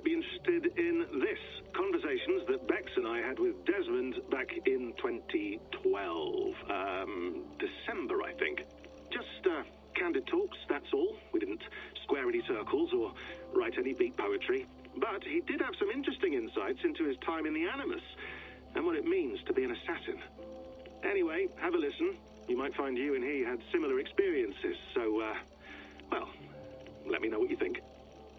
Be interested in this. Conversations that Bex and I had with Desmond back in 2012. December, I think. Just candid talks, that's all. We didn't square any circles or write any beat poetry. But he did have some interesting insights into his time in the Animus and what it means to be an assassin. Anyway, have a listen. You might find you and he had similar experiences. So, well, let me know what you think.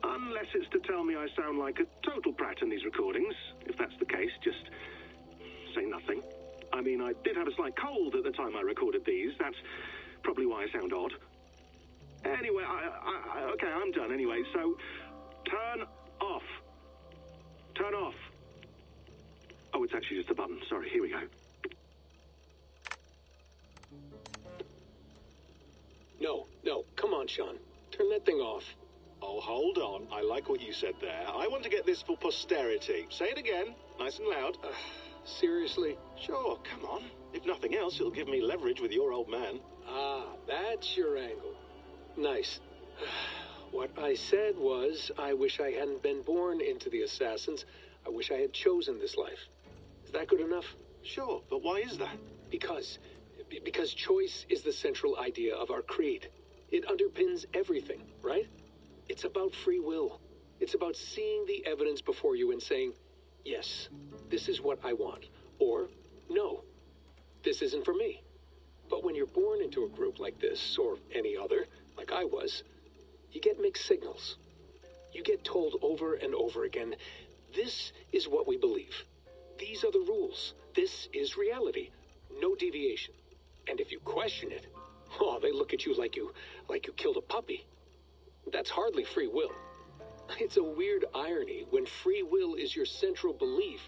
Unless it's to tell me I sound like a total prat in these recordings. If that's the case, just say nothing. I mean, I did have a slight cold at the time I recorded these. That's probably why I sound odd. Anyway, okay, I'm done anyway, so turn off. Turn off. Oh, it's actually just a button. Sorry, here we go. No, come on, Sean. Turn that thing off. Oh, hold on. I like what you said there. I want to get this for posterity. Say it again, nice and loud. Seriously? Sure, come on. If nothing else, it'll give me leverage with your old man. Ah, that's your angle. Nice. What I said was, I wish I hadn't been born into the Assassins. I wish I had chosen this life. Is that good enough? Sure, but why is that? Because choice is the central idea of our creed. It underpins everything, right? It's about free will. It's about seeing the evidence before you and saying, yes, this is what I want. Or, no, this isn't for me. But when you're born into a group like this, or any other, like I was, you get mixed signals. You get told over and over again, this is what we believe. These are the rules. This is reality. No deviation. And if you question it, oh, they look at you like you killed a puppy. that's hardly free will. It's a weird irony when free will is your central belief,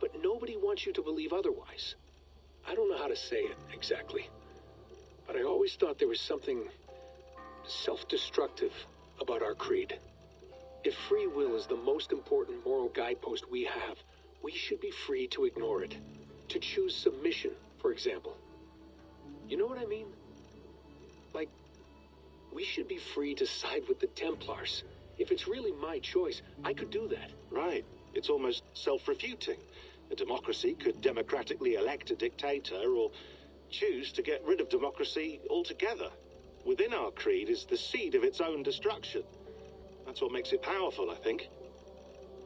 but nobody wants you to believe otherwise. I don't know how to say it exactly, but I always thought there was something self-destructive about our creed. If free will is the most important moral guidepost we have, we should be free to ignore it. To choose submission, for example. You know what I mean? Like, we should be free to side with the Templars. If it's really my choice, I could do that. Right. It's almost self-refuting. A democracy could democratically elect a dictator or choose to get rid of democracy altogether. Within our creed is the seed of its own destruction. That's what makes it powerful, I think.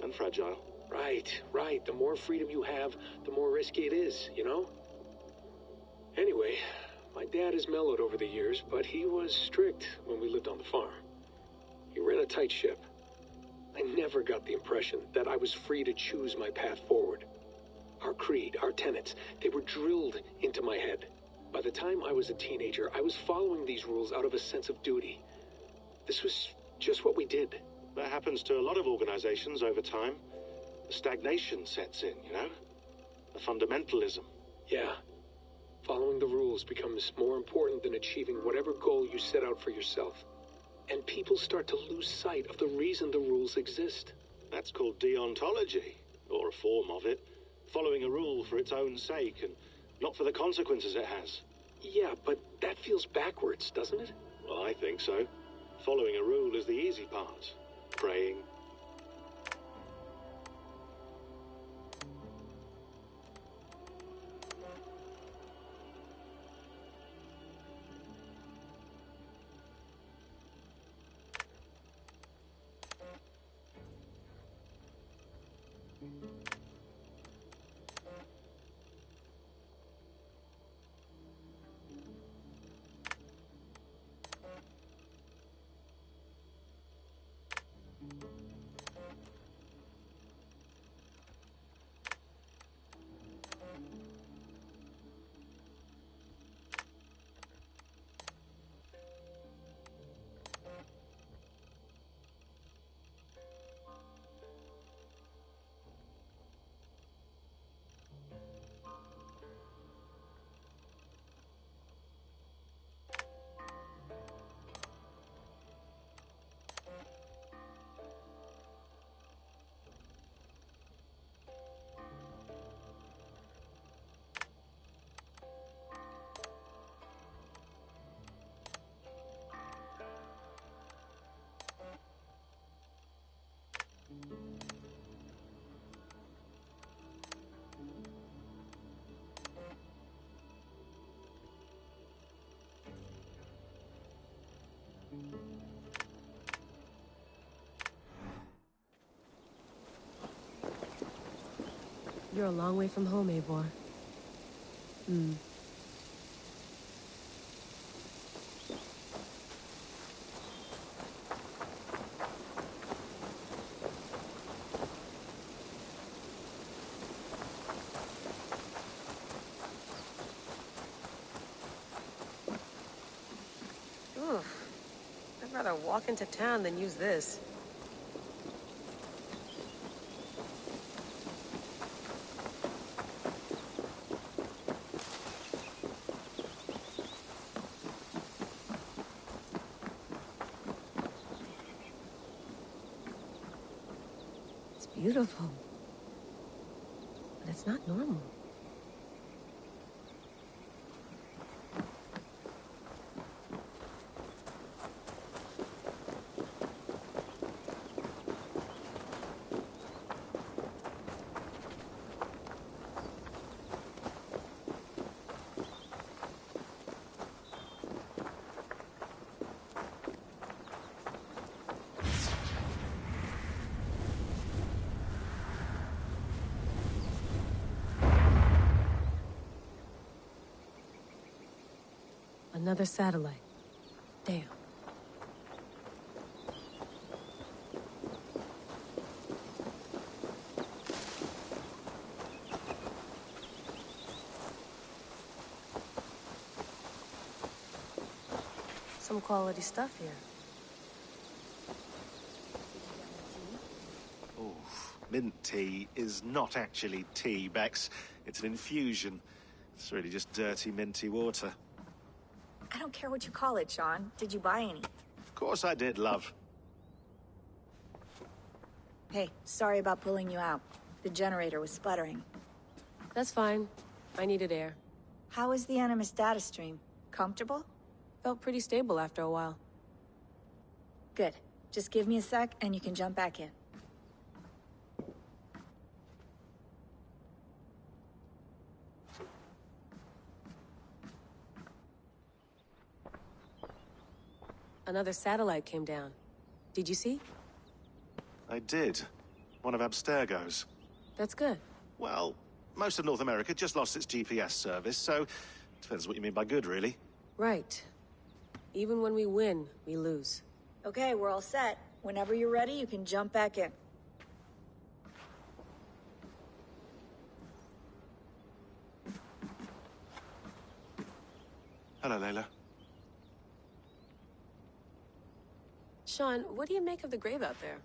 And fragile. Right. The more freedom you have, the more risky it is, you know? Anyway, my dad has mellowed over the years, but he was strict when we lived on the farm. He ran a tight ship. I never got the impression that I was free to choose my path forward. Our creed, our tenets, they were drilled into my head. By the time I was a teenager, I was following these rules out of a sense of duty. This was just what we did. That happens to a lot of organizations over time. The stagnation sets in, you know? The fundamentalism. Yeah. Following the rules becomes more important than achieving whatever goal you set out for yourself. And people start to lose sight of the reason the rules exist. That's called deontology, or a form of it. Following a rule for its own sake and not for the consequences it has. Yeah, but that feels backwards, doesn't it? Well, I think so. Following a rule is the easy part. Praying. You're a long way from home, Eivor. Oof. I'd rather walk into town than use this. It's beautiful. But it's not normal. Another satellite. Damn. Some quality stuff here. Mint tea is not actually tea, Bex. It's an infusion. It's really just dirty, minty water. I don't care what you call it, Sean. Did you buy any? Of course I did, love. Hey, sorry about pulling you out. The generator was sputtering. That's fine. I needed air. How was the Animus data stream? Comfortable? Felt pretty stable after a while. Good. Just give me a sec and you can jump back in. Another satellite came down. Did you see? I did. One of Abstergo's. That's good. Well, most of North America just lost its GPS service, so depends what you mean by good, really. Right. Even when we win, we lose. Okay, we're all set. Whenever you're ready, you can jump back in. Hello, Layla. Sean, what do you make of the grave out there?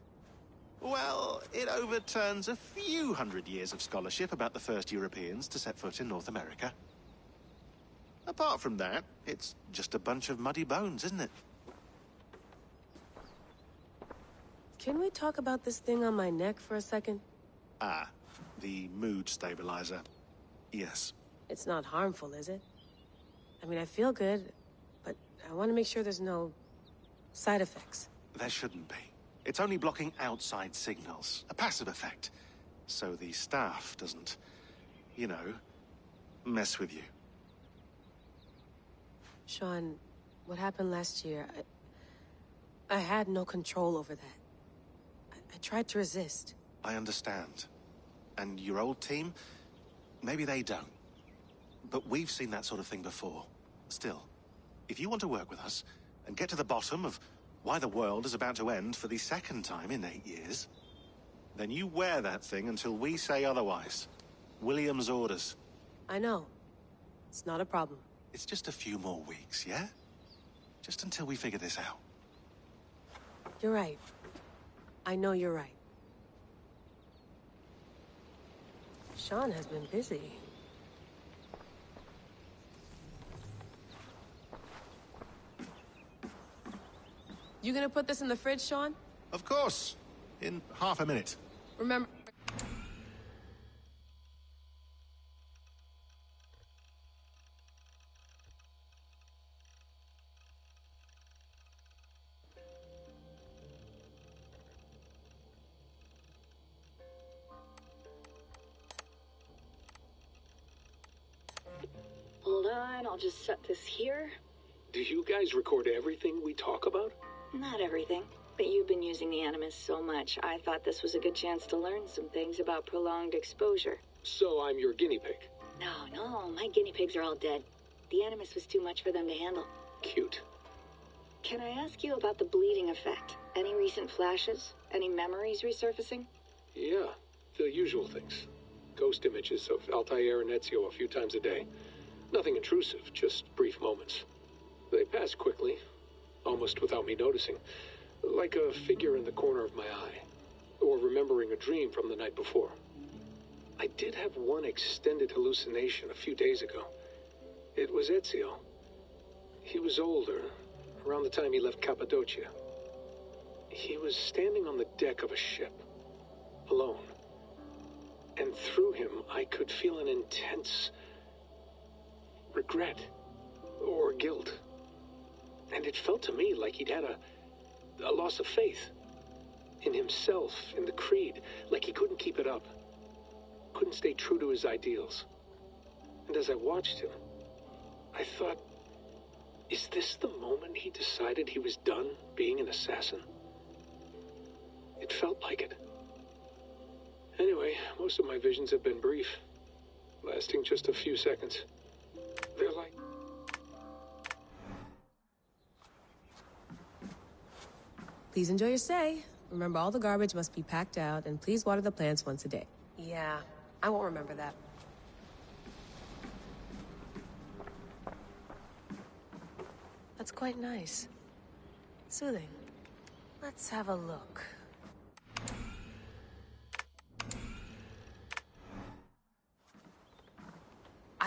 Well, it overturns a few hundred years of scholarship about the first Europeans to set foot in North America. Apart from that, it's just a bunch of muddy bones, isn't it? Can we talk about this thing on my neck for a second? Ah, the mood stabilizer. Yes. It's not harmful, is it? I mean, I feel good, but I want to make sure there's no side effects. There shouldn't be. It's only blocking outside signals, a passive effect. So the staff doesn't, you know, mess with you. Sean, what happened last year, I had no control over that. I tried to resist. I understand. And your old team, maybe they don't. But we've seen that sort of thing before. Still, if you want to work with us and get to the bottom of why the world is about to end for the second time in 8 years, then you wear that thing until we say otherwise. William's orders. I know. It's not a problem. It's just a few more weeks, yeah? Just until we figure this out. You're right. I know you're right. Sean has been busy. You gonna put this in the fridge, Sean? Of course. In half a minute. Remember... Hold on, I'll just set this here. Do you guys record everything we talk about? Not everything, but you've been using the Animus so much, I thought this was a good chance to learn some things about prolonged exposure. So I'm your guinea pig. No, my guinea pigs are all dead. The Animus was too much for them to handle. Cute. Can I ask you about the bleeding effect? Any recent flashes? Any memories resurfacing? Yeah, the usual things. Ghost images of Altair and Ezio a few times a day. Nothing intrusive, just brief moments. They pass quickly, almost without me noticing. Like a figure in the corner of my eye. Or remembering a dream from the night before. I did have one extended hallucination a few days ago. It was Ezio. He was older, around the time he left Cappadocia. He was standing on the deck of a ship, alone. And through him, I could feel an intense regret or guilt. And it felt to me like he'd had a loss of faith in himself, in the creed, like he couldn't keep it up, couldn't stay true to his ideals. And as I watched him, I thought, is this the moment he decided he was done being an assassin? It felt like it. Anyway, most of my visions have been brief, lasting just a few seconds. They're like... Please enjoy your stay. Remember, all the garbage must be packed out, and please water the plants once a day. Yeah, I won't remember that. That's quite nice. Soothing. Let's have a look.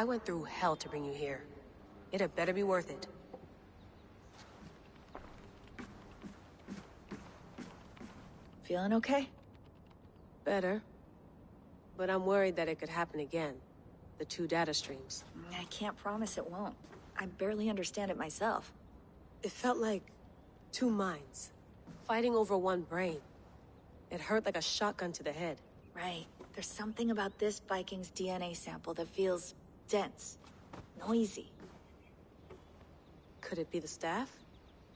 I went through hell to bring you here. It had better be worth it. Feeling okay? Better. But I'm worried that it could happen again. The two data streams. I can't promise it won't. I barely understand it myself. It felt like two minds, fighting over one brain. It hurt like a shotgun to the head. Right. There's something about this Viking's DNA sample that feels dense, noisy. Could it be the staff?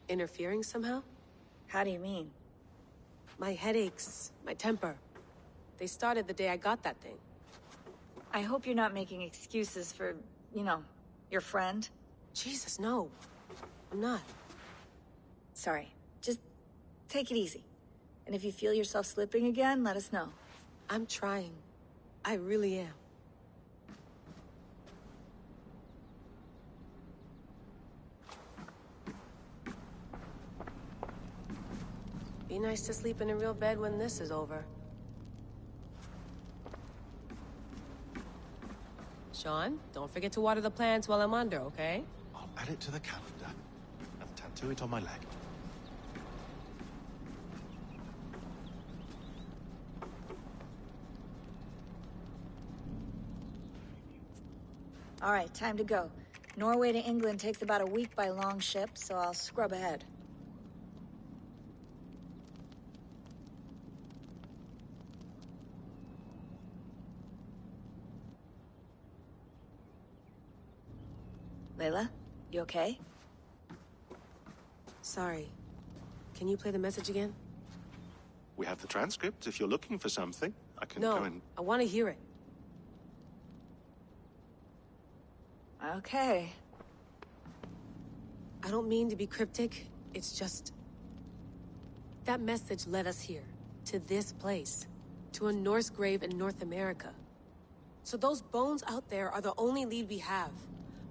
Interfering somehow? How do you mean? My headaches, my temper. They started the day I got that thing. I hope you're not making excuses for, you know, your friend. Jesus, no. I'm not. Sorry. Just take it easy. And if you feel yourself slipping again, let us know. I'm trying. I really am. Be nice to sleep in a real bed when this is over. Sean, don't forget to water the plants while I'm under, okay? I'll add it to the calendar and tattoo it on my leg. All right, time to go. Norway to England takes about a week by long ship, so I'll scrub ahead. Layla, you okay? Sorry. Can you play the message again? We have the transcript. If you're looking for something, I can go and... I want to hear it. Okay. I don't mean to be cryptic. It's just... that message led us here. To this place. To a Norse grave in North America. So those bones out there are the only lead we have.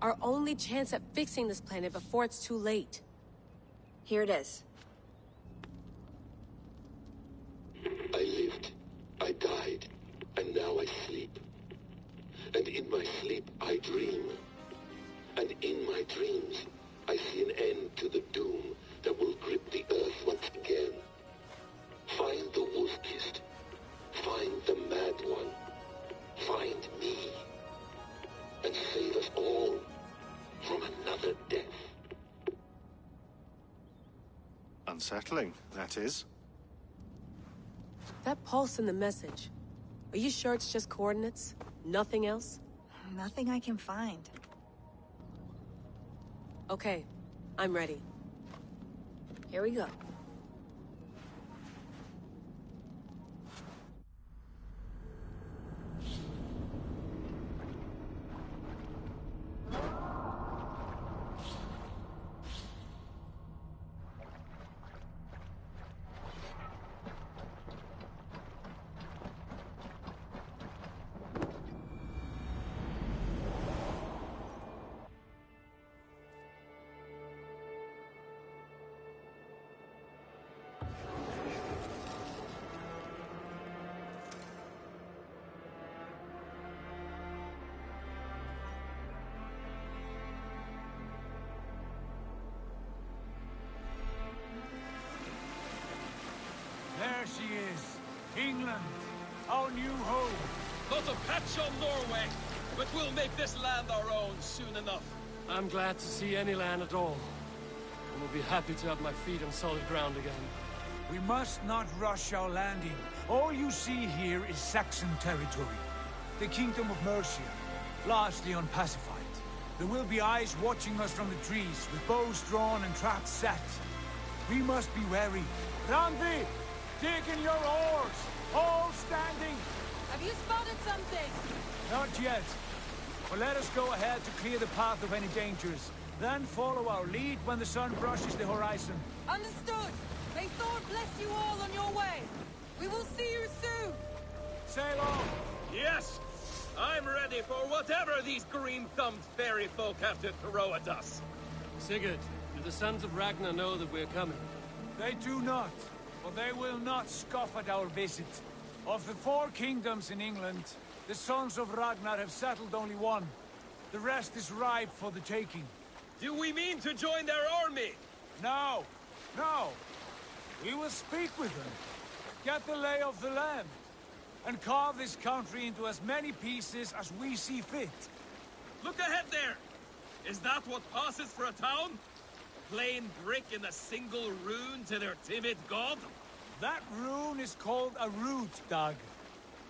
Our only chance at fixing this planet before it's too late. Here it is. I lived, I died, and now I sleep. And in my sleep I dream. And in my dreams, I see an end to the doom that will grip the earth once again. Find the wolf-kissed. Find the mad one. Find me. And save us all from another death. Unsettling, that is. That pulse in the message. Are you sure it's just coordinates? Nothing else? Nothing I can find. Okay, I'm ready. Here we go. There she is. England. Our new home. Not a patch on Norway, but we'll make this land our own soon enough. I'm glad to see any land at all. And will be happy to have my feet on solid ground again. We must not rush our landing. All you see here is Saxon territory. The Kingdom of Mercia, largely unpacified. There will be eyes watching us from the trees, with bows drawn and traps set. We must be wary. Randvi! Dig in your oars! All standing! Have you spotted something? Not yet. But let us go ahead to clear the path of any dangers. Then follow our lead when the sun brushes the horizon. Understood. May Thor bless you all on your way. We will see you soon. Sail on! Yes! I'm ready for whatever these green-thumbed fairy folk have to throw at us. Sigurd, do the sons of Ragnar know that we're coming? They do not, but they will not scoff at our visit. Of the 4 kingdoms in England, the sons of Ragnar have settled only one. The rest is ripe for the taking. Do we mean to join their army? No, no. We will speak with them, get the lay of the land, and carve this country into as many pieces as we see fit. Look ahead there! Is that what passes for a town? Plain brick in a single rune to their timid god? That rune is called a root, Doug.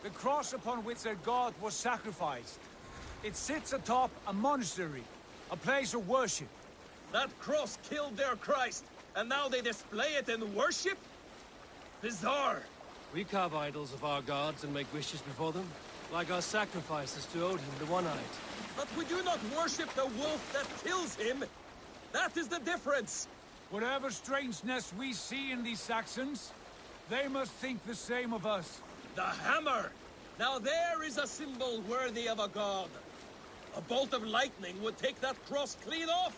The cross upon which their god was sacrificed. It sits atop a monastery, a place of worship. That cross killed their Christ, and now they display it in worship? Bizarre. We carve idols of our gods and make wishes before them, like our sacrifices to Odin the One-Eyed. But we do not worship the wolf that kills him. That is the difference. Whatever strangeness we see in these Saxons, they must think the same of us. The hammer! Now there is a symbol worthy of a god. A bolt of lightning would take that cross clean off.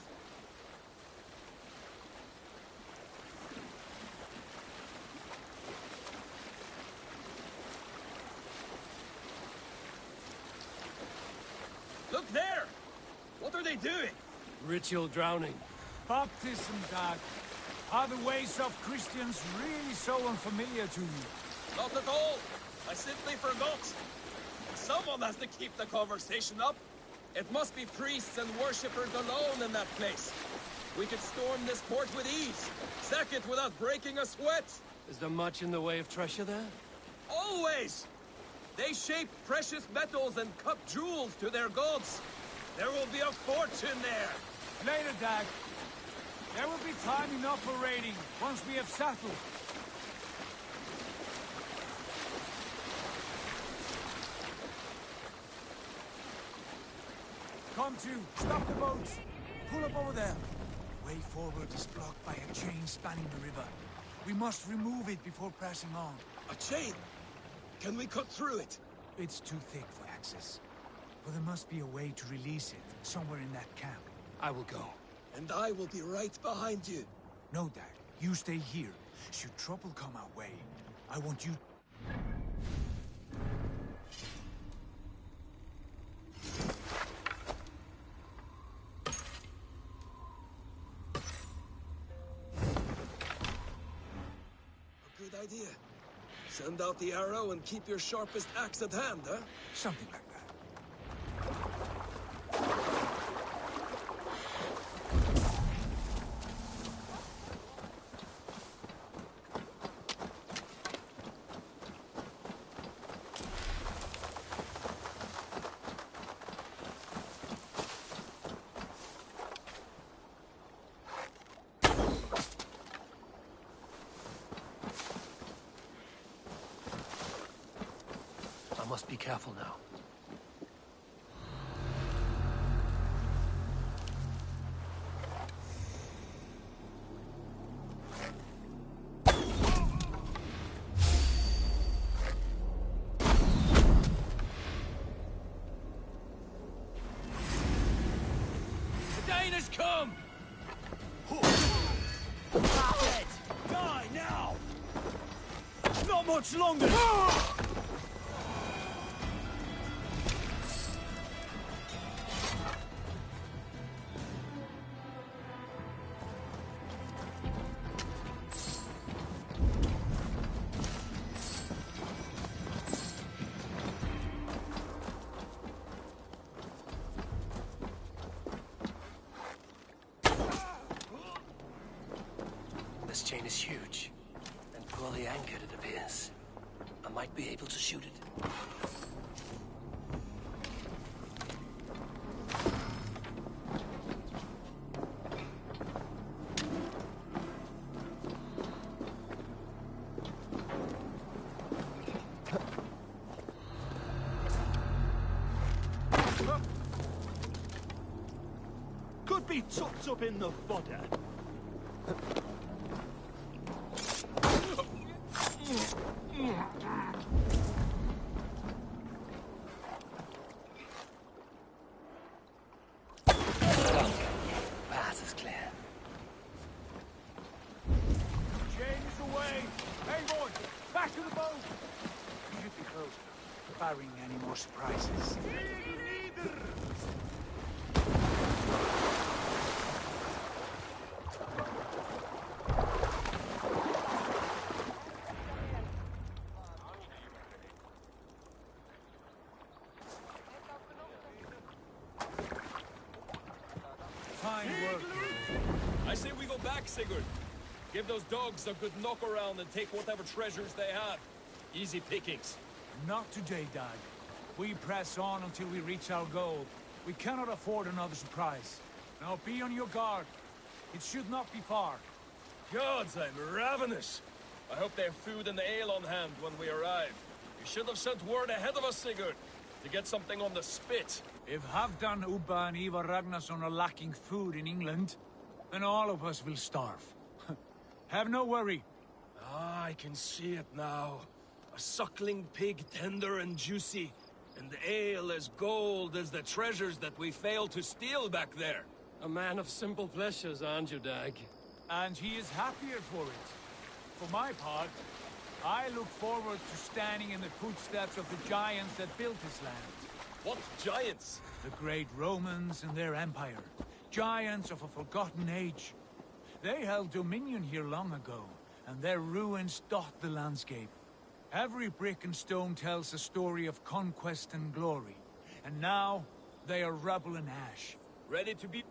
Look there! What are they doing? Ritual drowning. Baptism, Doug. Are the ways of Christians really so unfamiliar to you? Not at all. I simply forgot. Someone has to keep the conversation up. It must be priests and worshippers alone in that place. We could storm this port with ease. Sack it without breaking a sweat. Is there much in the way of treasure there? Always! They shape precious metals and cut jewels to their gods. There will be a fortune there. Later, Dag. There will be time enough for raiding, once we have settled. Come to, stop the boats. Pull up over there. The way forward is blocked by a chain spanning the river. We must remove it before pressing on. A chain? Can we cut through it? It's too thick for access. But there must be a way to release it, somewhere in that camp. I will go. And I will be right behind you. No, Dad. You stay here. Should trouble come our way, I want you... A good idea. Send out the arrow and keep your sharpest axe at hand, huh? Something like that. I must be careful now. The Dane has come! Dead! Die now! Not much longer! This chain is huge, and poorly anchored it appears. I might be able to shoot it. Could be tucked up in the fodder. Path is clear. Chain is away! Hey, boy! Back to the boat! We should be close, barring any more surprises. Fine work. I say we go back, Sigurd. Give those dogs a good knock around and take whatever treasures they have. Easy pickings. Not today, Dag. We press on until we reach our goal. We cannot afford another surprise. Now be on your guard. It should not be far. Gods, I'm ravenous. I hope they have food and ale on hand when we arrive. You should have sent word ahead of us, Sigurd, to get something on the spit. If Halfdan, Ubba and Ivar Ragnarsson are lacking food in England, then all of us will starve. Have no worry. Ah, I can see it now. A suckling pig, tender and juicy, and the ale as gold as the treasures that we failed to steal back there. A man of simple pleasures, aren't you, Dag? And he is happier for it. For my part, I look forward to standing in the footsteps of the giants that built this land. What giants? The great Romans and their empire. Giants of a forgotten age. They held dominion here long ago, and their ruins dot the landscape. Every brick and stone tells a story of conquest and glory. And now, they are rubble and ash. Ready to be...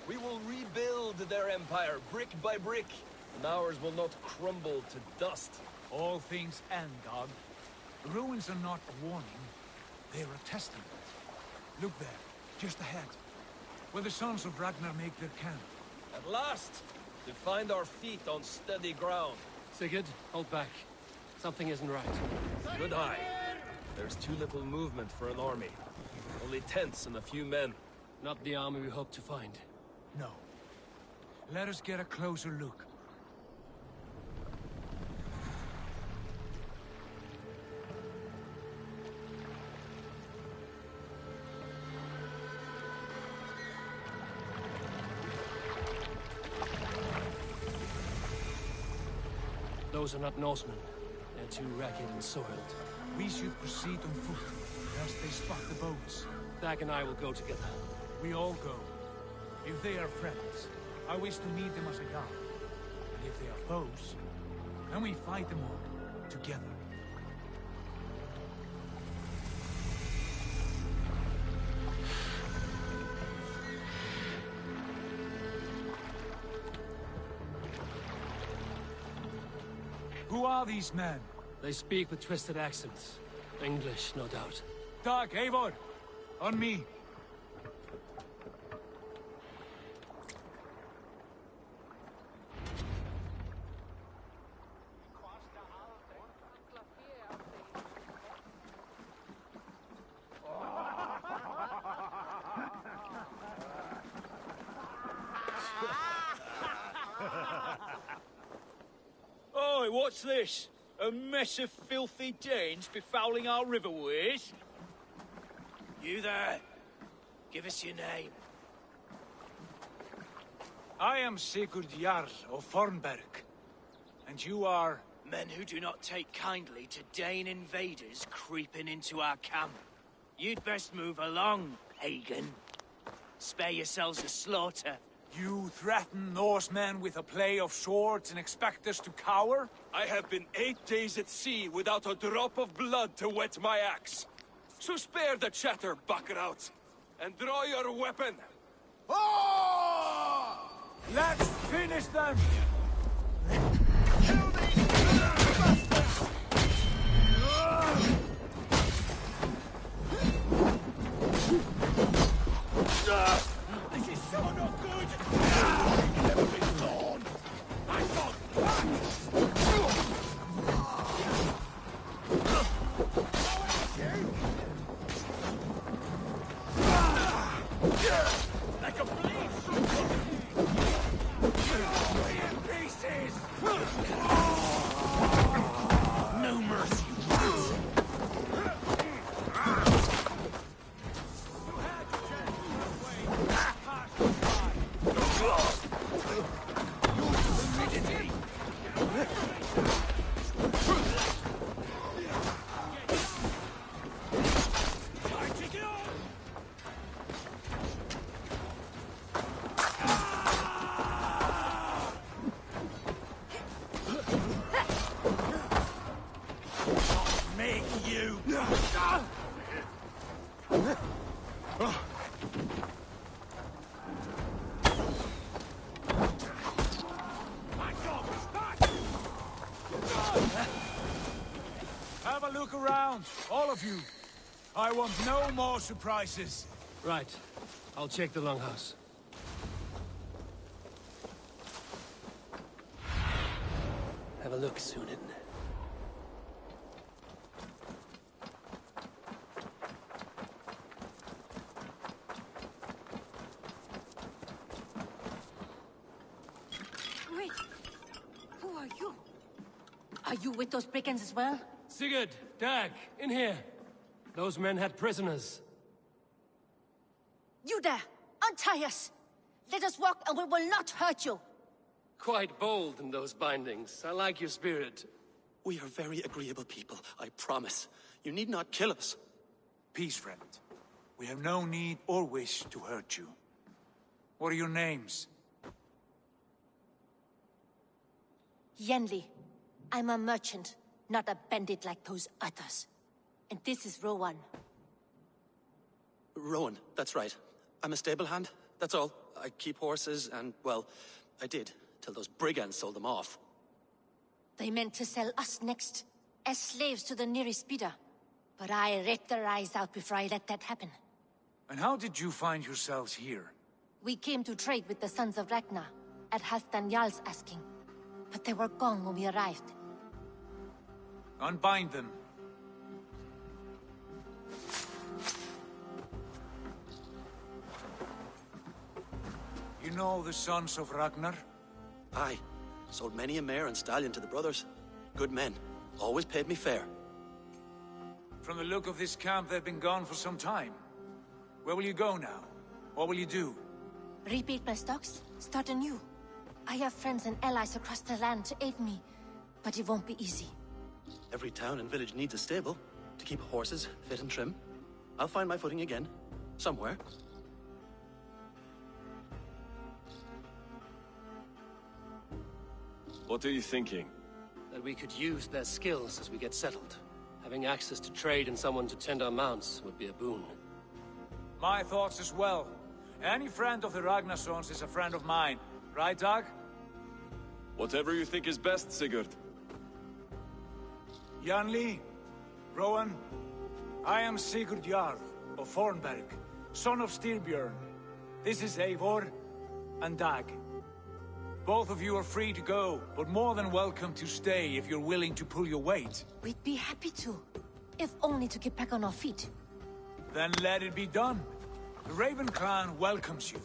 We will rebuild their empire, brick by brick, and ours will not crumble to dust. All things end, Dog. The ruins are not a warning. They are a testament. Look there, just ahead, where the sons of Ragnar make their camp. At last, to find our feet on steady ground. Sigurd, hold back. Something isn't right. Good eye. There's too little movement for an army. Only tents and a few men. Not the army we hope to find. No. Let us get a closer look. Those are not Norsemen. They're too ragged and soiled. We should proceed on foot, lest they spot the boats. Dag and I will go together. We all go. If they are friends, I wish to meet them as a guard. And if they are foes, then we fight them all, together. Who are these men? They speak with twisted accents. English, no doubt. Dag, Eivor! On me! Oi, what's this? A mess of filthy Danes befouling our riverways? You there? Give us your name. I am Sigurd Jarl of Fornberg. And you are... Men who do not take kindly to Dane invaders creeping into our camp. You'd best move along, pagan. Spare yourselves a slaughter. You threaten Norsemen with a play of swords and expect us to cower? I have been 8 days at sea without a drop of blood to wet my axe. So spare the chatter, buckraut, and draw your weapon. Oh! Let's finish them! This is so not good! Never been gone! I got like a blade in pieces! No mercy! do. Have a look around, all of you. I want no more surprises. Right. I'll check the longhouse. Have a look, Sunan. Wait. Who are you? Are you with those brigands as well? Sigurd, Dag, in here. Those men had prisoners. You there! Untie us! Let us walk and we will not hurt you! Quite bold in those bindings. I like your spirit. We are very agreeable people, I promise. You need not kill us. Peace, friend. We have no need or wish to hurt you. What are your names? Yenli. I'm a merchant, not a bandit like those others. And this is Rowan. Rowan, that's right. I'm a stable hand, that's all. I keep horses and, well, I did, till those brigands sold them off. They meant to sell us next, as slaves to the nearest bidder. But I ripped their eyes out before I let that happen. And how did you find yourselves here? We came to trade with the Sons of Ragnar, at Halfdan Jarl's asking. But they were gone when we arrived. Unbind them. You know the Sons of Ragnar? Aye. Sold many a mare and stallion to the brothers. Good men. Always paid me fair. From the look of this camp, they've been gone for some time. Where will you go now? What will you do? Rebuild my stocks, start anew. I have friends and allies across the land to aid me, but it won't be easy. Every town and village needs a stable to keep horses fit and trim. I'll find my footing again. Somewhere. What are you thinking? That we could use their skills as we get settled. Having access to trade and someone to tend our mounts would be a boon. My thoughts as well. Any friend of the Ragnarssons is a friend of mine. Right, Dag? Whatever you think is best, Sigurd. Janli, Rowan, I am Sigurd Jarl of Fornberg, son of Styrbjörn. This is Eivor and Dag. Both of you are free to go, but more than welcome to stay if you're willing to pull your weight. We'd be happy to, if only to get back on our feet. Then let it be done. The Raven clan welcomes you.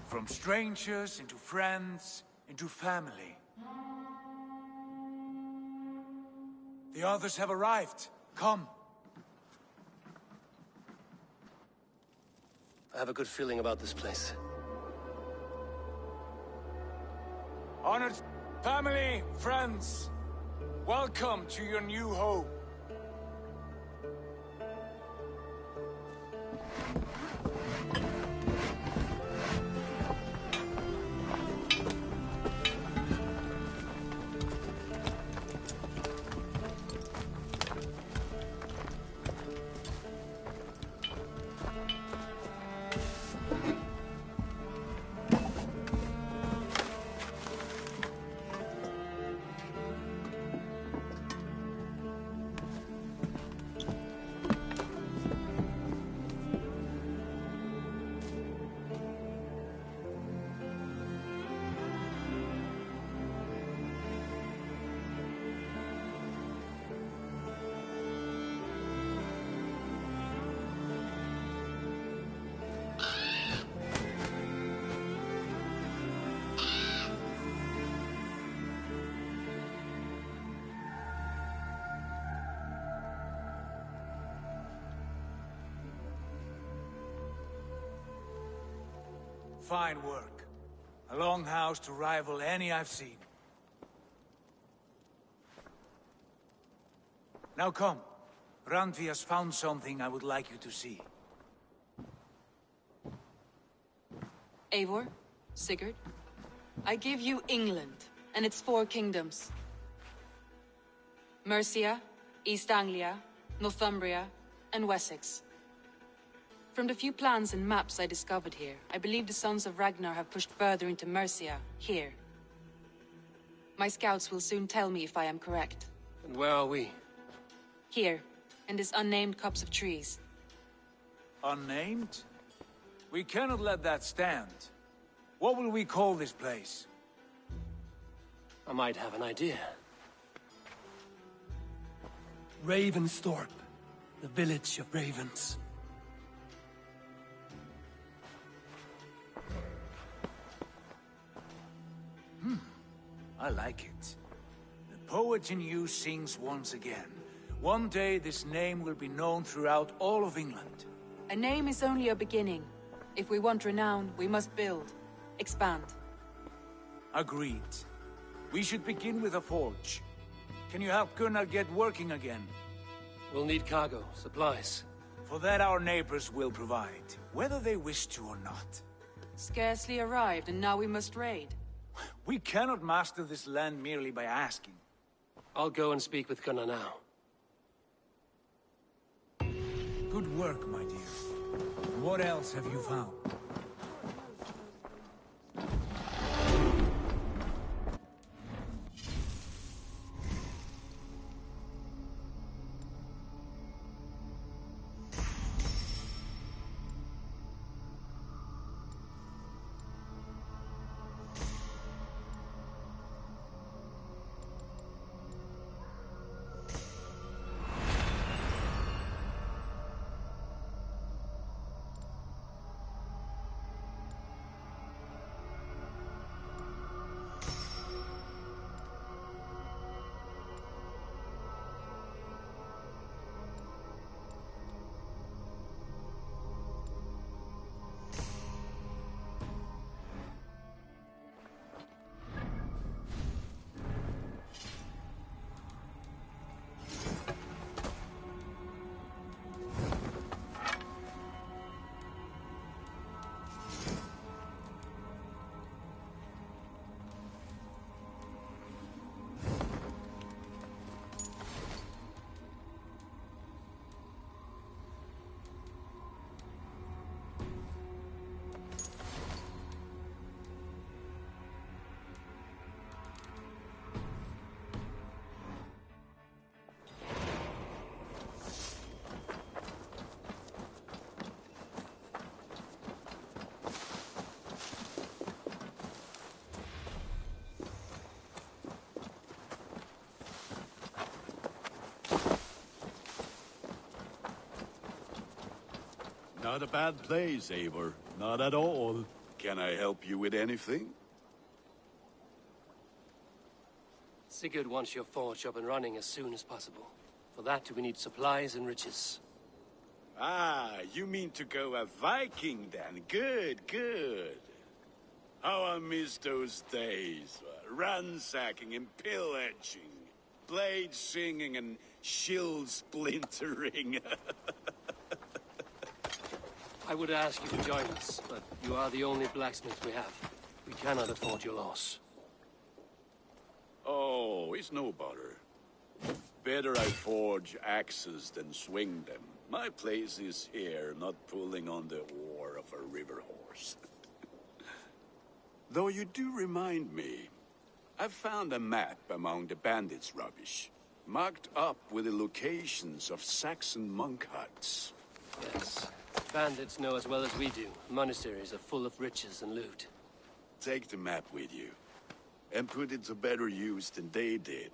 From strangers into friends, into family. The others have arrived. Come. I have a good feeling about this place. Honored family, friends, welcome to your new home. Fine work. A longhouse to rival any I've seen. Now come. Randvi has found something I would like you to see. Eivor, Sigurd, I give you England, and its 4 kingdoms. Mercia, East Anglia, Northumbria, and Wessex. From the few plans and maps I discovered here, I believe the Sons of Ragnar have pushed further into Mercia, here. My scouts will soon tell me if I am correct. And where are we? Here, in this unnamed copse of trees. Unnamed? We cannot let that stand. What will we call this place? I might have an idea. Ravensthorpe, the village of ravens. I like it. The poet in you sings once again. One day this name will be known throughout all of England. A name is only a beginning. If we want renown, we must build, expand. Agreed. We should begin with a forge. Can you help Gunnar get working again? We'll need cargo, supplies. For that our neighbors will provide, whether they wish to or not. Scarcely arrived, and now we must raid. We cannot master this land merely by asking. I'll go and speak with Gunnar now. Good work, my dear. What else have you found? Not a bad place, Eivor. Not at all. Can I help you with anything? Sigurd wants your forge up and running as soon as possible. For that, we need supplies and riches. Ah, you mean to go a Viking then? Good, good. How I miss those days. Ransacking and pillaging. Blade singing and shield splintering. I would ask you to join us, but you are the only blacksmith we have. We cannot afford your loss. Oh, it's no bother. Better I forge axes than swing them. My place is here, not pulling on the oar of a river horse. Though you do remind me, I found a map among the bandits' rubbish, marked up with the locations of Saxon monk huts. Yes. Bandits know as well as we do. Monasteries are full of riches and loot. Take the map with you, and put it to better use than they did.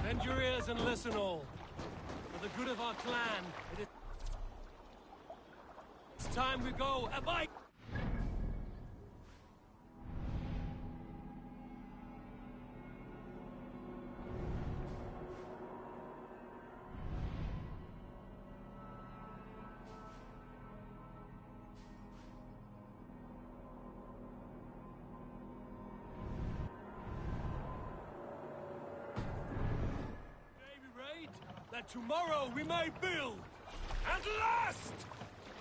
Bend your ears and listen all. For the good of our clan, it's time we go. Am I? That tomorrow we may build. At last!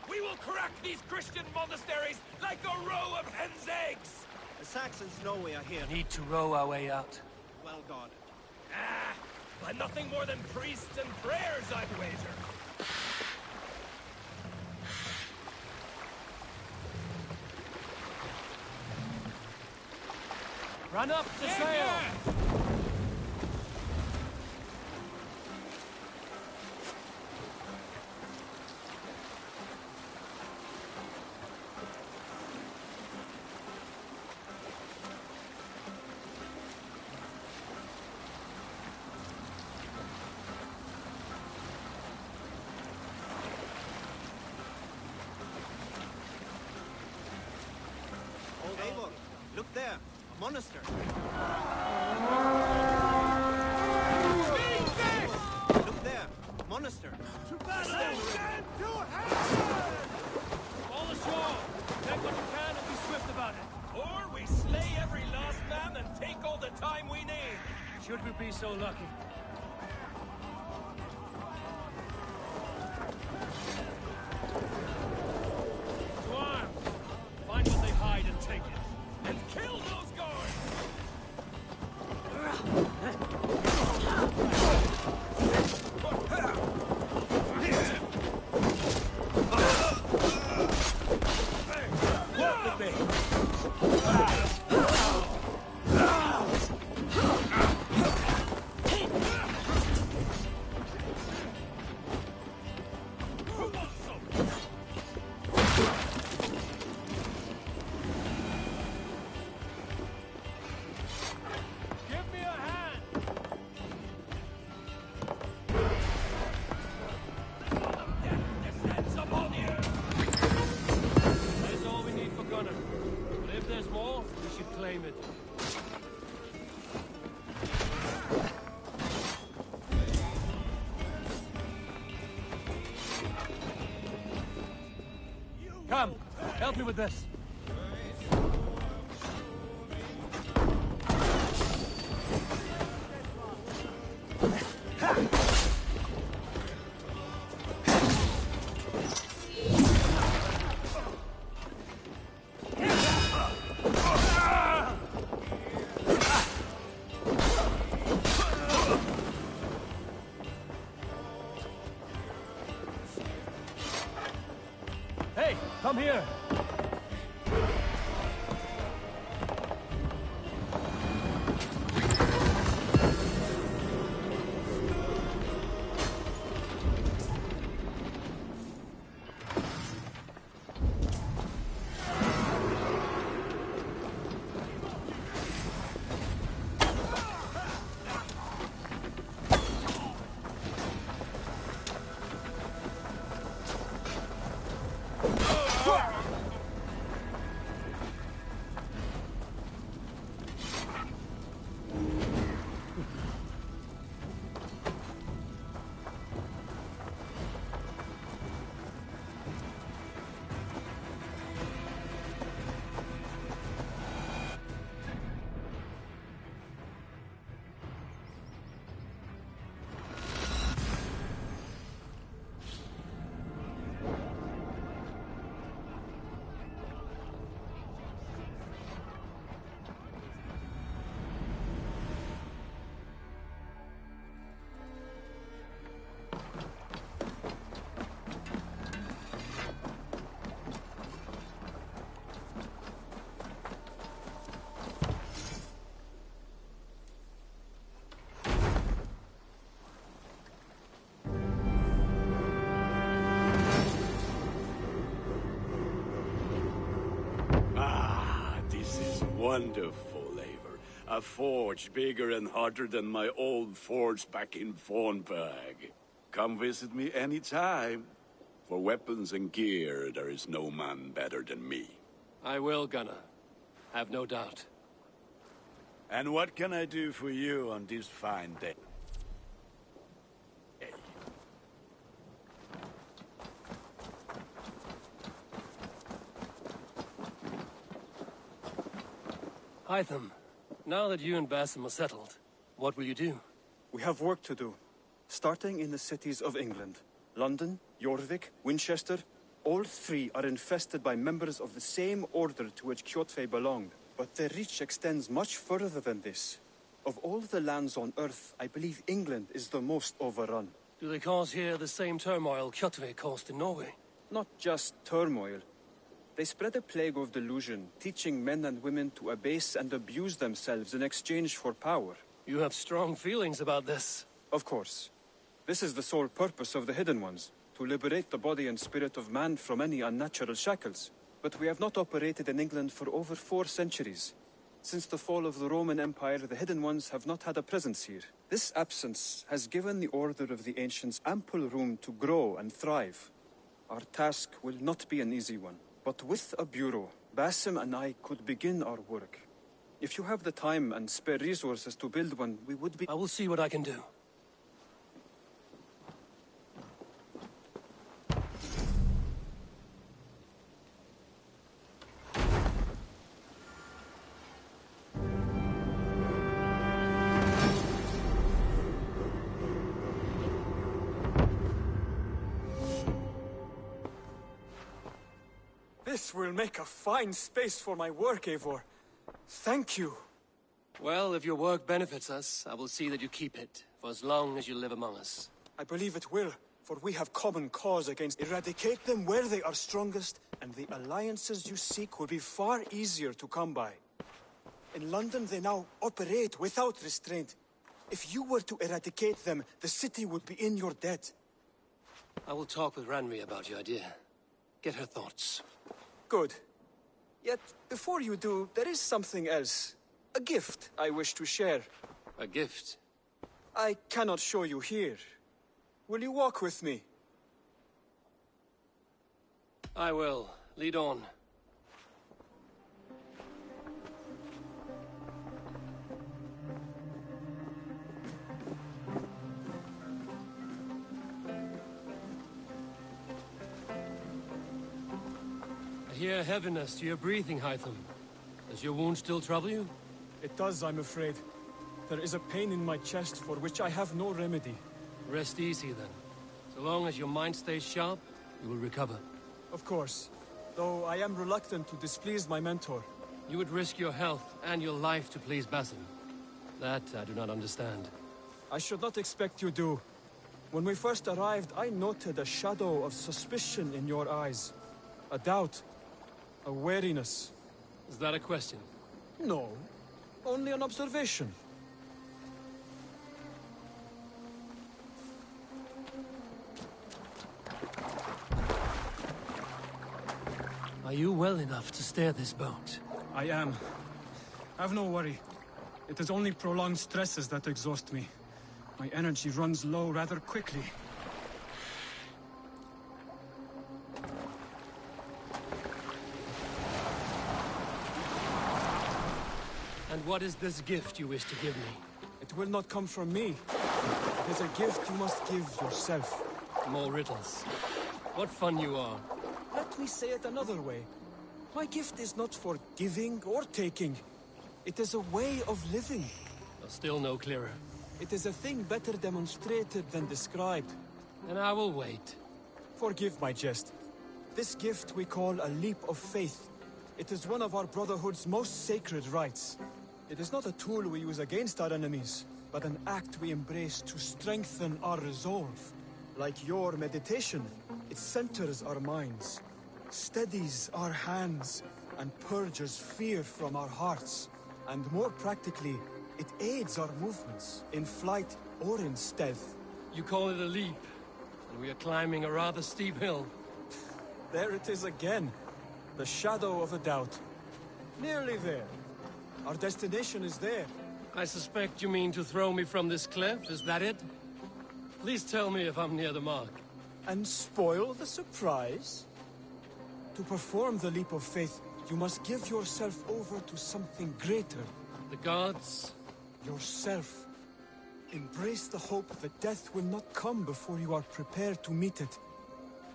We will crack these Christian monasteries like a row of hen's eggs! The Saxons know we are here. We need to row our way out. Well guarded. Ah, by nothing more than priests and prayers, I'd wager. Run up the sail! Eivor, look there. A monastery. Look there. A monastery. To battle! Stand to hand! All ashore! Take what you can and be swift about it. Or we slay every last man and take all the time we need. Should we be so lucky? To arms! Find what they hide and take it. And kill those guards! Work with me! Give me a hand! Descends upon you! That's all we need for Gunnar. But if there's more, we should claim it. Come, help me with this. Hey, come here. Wonderful, Eivor. A forge bigger and hotter than my old forge back in Fornburg. Come visit me anytime. For weapons and gear, there is no man better than me. I will, Gunnar. Have no doubt. And what can I do for you on this fine day? Hytham, now that you and Basim are settled, what will you do? We have work to do. Starting in the cities of England. London, Jorvik, Winchester, all three are infested by members of the same order to which Kjotve belonged. But their reach extends much further than this. Of all the lands on Earth, I believe England is the most overrun. Do they cause here the same turmoil Kjotve caused in Norway? Not just turmoil. They spread a plague of delusion, teaching men and women to abase and abuse themselves in exchange for power. You have strong feelings about this. Of course. This is the sole purpose of the Hidden Ones, to liberate the body and spirit of man from any unnatural shackles. But we have not operated in England for over 4 centuries. Since the fall of the Roman Empire, the Hidden Ones have not had a presence here. This absence has given the Order of the Ancients ample room to grow and thrive. Our task will not be an easy one. But with a bureau, Basim and I could begin our work. If you have the time and spare resources to build one, we would be... I will see what I can do. This will make a fine space for my work, Eivor. Thank you. Well, if your work benefits us, I will see that you keep it, for as long as you live among us. I believe it will, for we have common cause against... Eradicate them where they are strongest, and the alliances you seek will be far easier to come by. In London, they now operate without restraint. If you were to eradicate them, the city would be in your debt. I will talk with Ranri about your idea. Get her thoughts. Good. Yet, before you do, there is something else. A gift I wish to share. A gift? I cannot show you here. Will you walk with me? I will. Lead on. I hear heaviness to your breathing, Hytham. Does your wound still trouble you? It does, I'm afraid. There is a pain in my chest for which I have no remedy. Rest easy, then. So long as your mind stays sharp, you will recover. Of course. Though I am reluctant to displease my mentor. You would risk your health and your life to please Basim. That I do not understand. I should not expect you do. When we first arrived, I noted a shadow of suspicion in your eyes. A doubt. A wariness. Is that a question? No. Only an observation. Are you well enough to steer this boat? I am. Have no worry. It is only prolonged stresses that exhaust me. My energy runs low rather quickly. And what is this gift you wish to give me? It will not come from me. It is a gift you must give yourself. More riddles. What fun you are. Let me say it another way. My gift is not for giving or taking. It is a way of living. Still no clearer. It is a thing better demonstrated than described. And I will wait. Forgive my jest. This gift we call a leap of faith. It is one of our Brotherhood's most sacred rites. It is not a tool we use against our enemies, but an act we embrace to strengthen our resolve. Like your meditation, it centers our minds, steadies our hands, and purges fear from our hearts. And more practically, it aids our movements, in flight or in stealth. You call it a leap, and we are climbing a rather steep hill. There it is again. The shadow of a doubt. Nearly there. Our destination is there. I suspect you mean to throw me from this cliff, is that it? Please tell me if I'm near the mark. And spoil the surprise? To perform the leap of faith, you must give yourself over to something greater. The gods? Yourself. Embrace the hope that death will not come before you are prepared to meet it.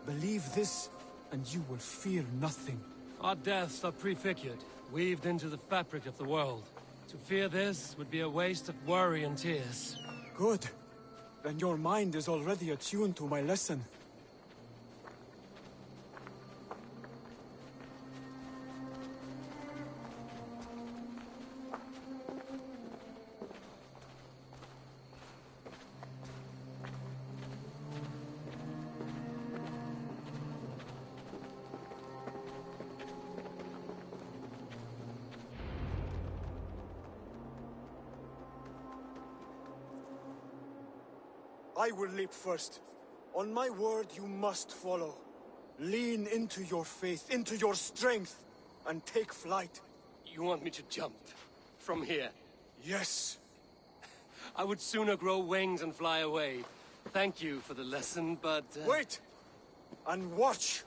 Believe this, and you will fear nothing. Our deaths are prefigured, weaved into the fabric of the world. To fear this would be a waste of worry and tears. Good. Then your mind is already attuned to my lesson. I will leap first. On my word, you must follow. Lean into your faith, into your strength, and take flight. You want me to jump? From here? Yes. I would sooner grow wings and fly away. Thank you for the lesson, but... Wait! And watch!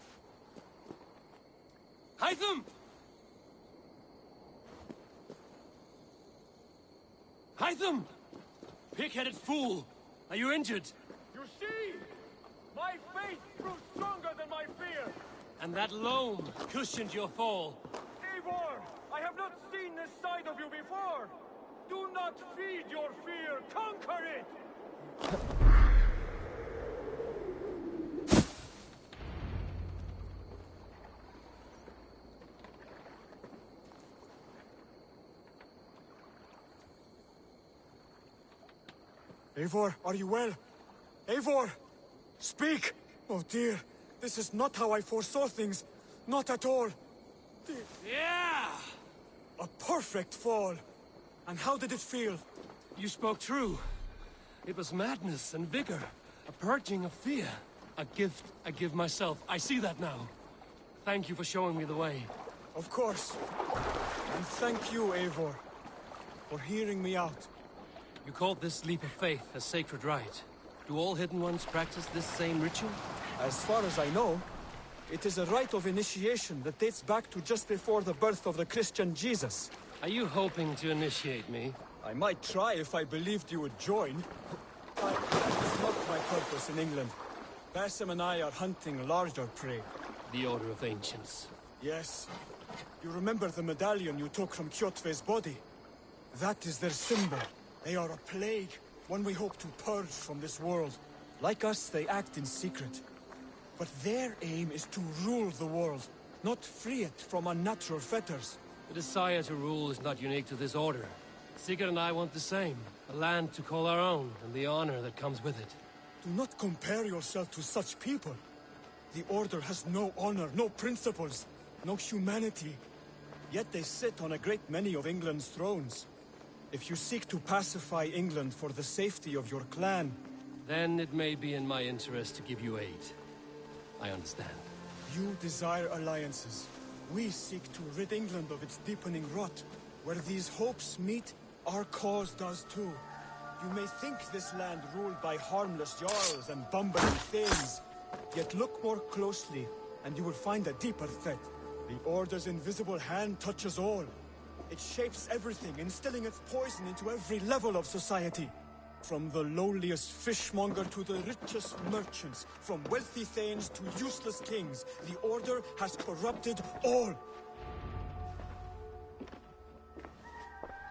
Hytham! Hytham! Pig-headed fool! Are you injured? You see? My faith proved stronger than my fear! And that loam cushioned your fall. Eivor! I have not seen this side of you before! Do not feed your fear! Conquer it! Eivor, are you well? Eivor! Speak! Oh dear, this is not how I foresaw things. Not at all. Yeah! A perfect fall. And how did it feel? You spoke true. It was madness and vigor. A purging of fear. A gift I give myself. I see that now. Thank you for showing me the way. Of course. And thank you, Eivor, for hearing me out. You called this leap of faith a sacred rite. Do all Hidden Ones practice this same ritual? As far as I know, it is a rite of initiation that dates back to just before the birth of the Christian Jesus. Are you hoping to initiate me? I might try if I believed you would join. That is not my purpose in England. Basim and I are hunting larger prey. The Order of Ancients. Yes. You remember the medallion you took from Kjotve's body? That is their symbol. They are a plague, one we hope to purge from this world. Like us, they act in secret. But their aim is to rule the world, not free it from unnatural fetters. The desire to rule is not unique to this order. Sigurd and I want the same. A land to call our own, and the honor that comes with it. Do not compare yourself to such people. The Order has no honor, no principles, no humanity. Yet they sit on a great many of England's thrones. If you seek to pacify England for the safety of your clan... Then it may be in my interest to give you aid. I understand. You desire alliances. We seek to rid England of its deepening rot. Where these hopes meet, our cause does too. You may think this land ruled by harmless jarls and bumbling thanes. Yet look more closely, and you will find a deeper threat. The Order's invisible hand touches all. It shapes everything, instilling its poison into every level of society. From the lowliest fishmonger to the richest merchants, from wealthy thanes to useless kings, the Order has corrupted all.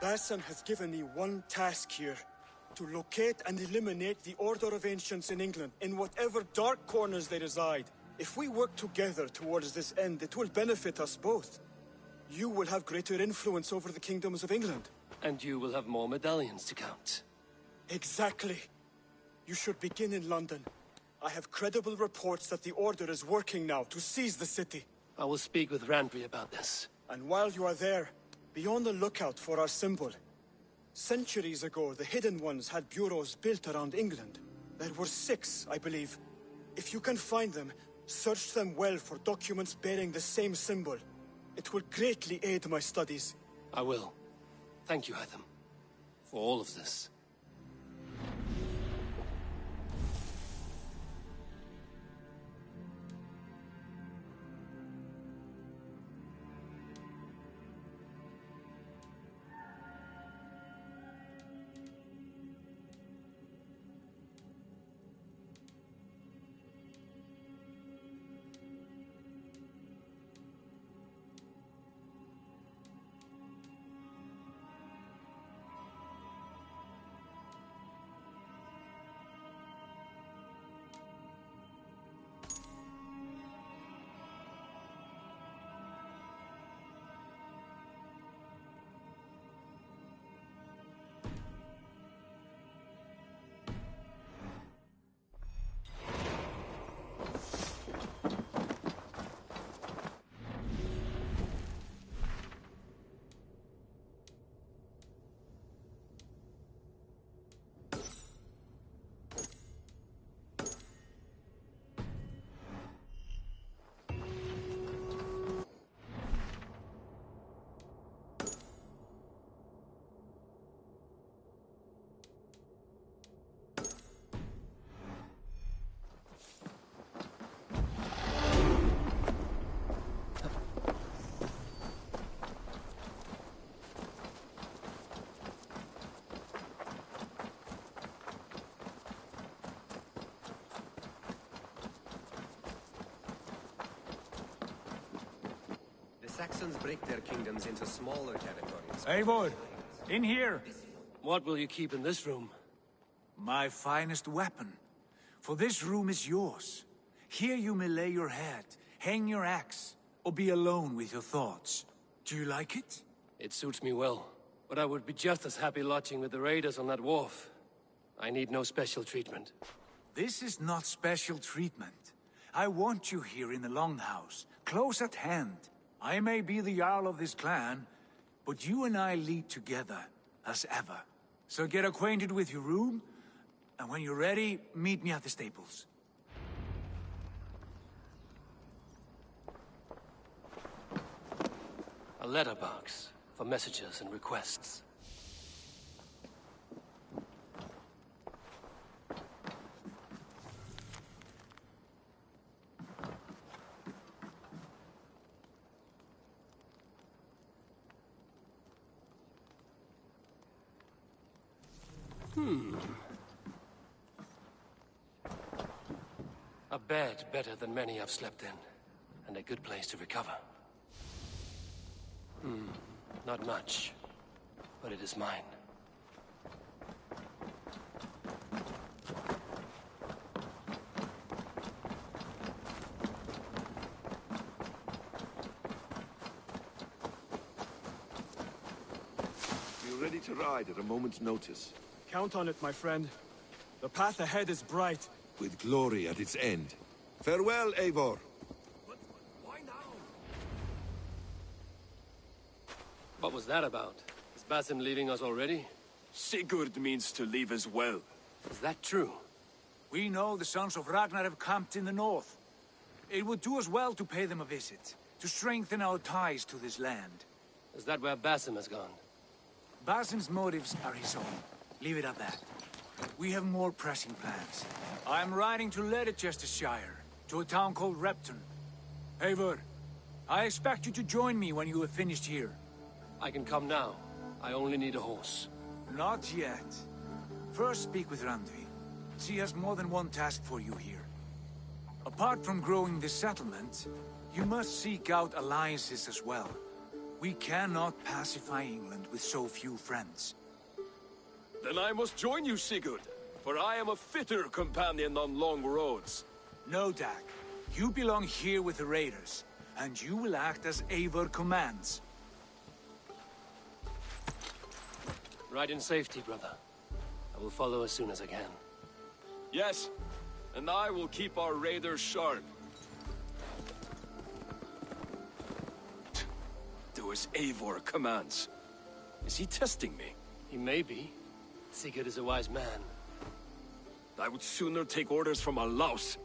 Basim has given me one task here. To locate and eliminate the Order of Ancients in England, in whatever dark corners they reside. If we work together towards this end, it will benefit us both. You will have greater influence over the kingdoms of England. And you will have more medallions to count. Exactly. You should begin in London. I have credible reports that the Order is working now to seize the city. I will speak with Randry about this. And while you are there, be on the lookout for our symbol. Centuries ago, the Hidden Ones had bureaus built around England. There were 6, I believe. If you can find them, search them well for documents bearing the same symbol. It will greatly aid my studies. I will. Thank you, Hytham, for all of this. Saxons break their kingdoms into smaller territories. Eivor, in here! What will you keep in this room? My finest weapon. For this room is yours. Here you may lay your head, hang your axe, or be alone with your thoughts. Do you like it? It suits me well, but I would be just as happy lodging with the raiders on that wharf. I need no special treatment. This is not special treatment. I want you here in the Longhouse, close at hand. I may be the Jarl of this clan, but you and I lead together, as ever. So get acquainted with your room, and when you're ready, meet me at the stables. A letterbox for messages and requests. A bed better than many I've slept in, and a good place to recover. Not much, but it is mine. Be ready to ride at a moment's notice. Count on it, my friend. The path ahead is bright. With glory at its end. Farewell, Eivor. What was that about? Is Basim leaving us already? Sigurd means to leave as well. Is that true? We know the sons of Ragnar have camped in the north. It would do us well to pay them a visit, to strengthen our ties to this land. Is that where Basim has gone? Basim's motives are his own. Leave it at that. We have more pressing plans. I'm riding to Leicestershire, to a town called Repton. Eivor, I expect you to join me when you have finished here. I can come now. I only need a horse. Not yet. First speak with Randvi. She has more than one task for you here. Apart from growing this settlement, you must seek out alliances as well. We cannot pacify England with so few friends. Then I must join you, Sigurd, for I am a fitter companion on long roads. No, Dag. You belong here with the raiders, and you will act as Eivor commands. Ride in safety, brother. I will follow as soon as I can. Yes, and I will keep our raiders sharp. Do as Eivor commands. Is he testing me? He may be. Sigurd is a wise man. I would sooner take orders from a louse.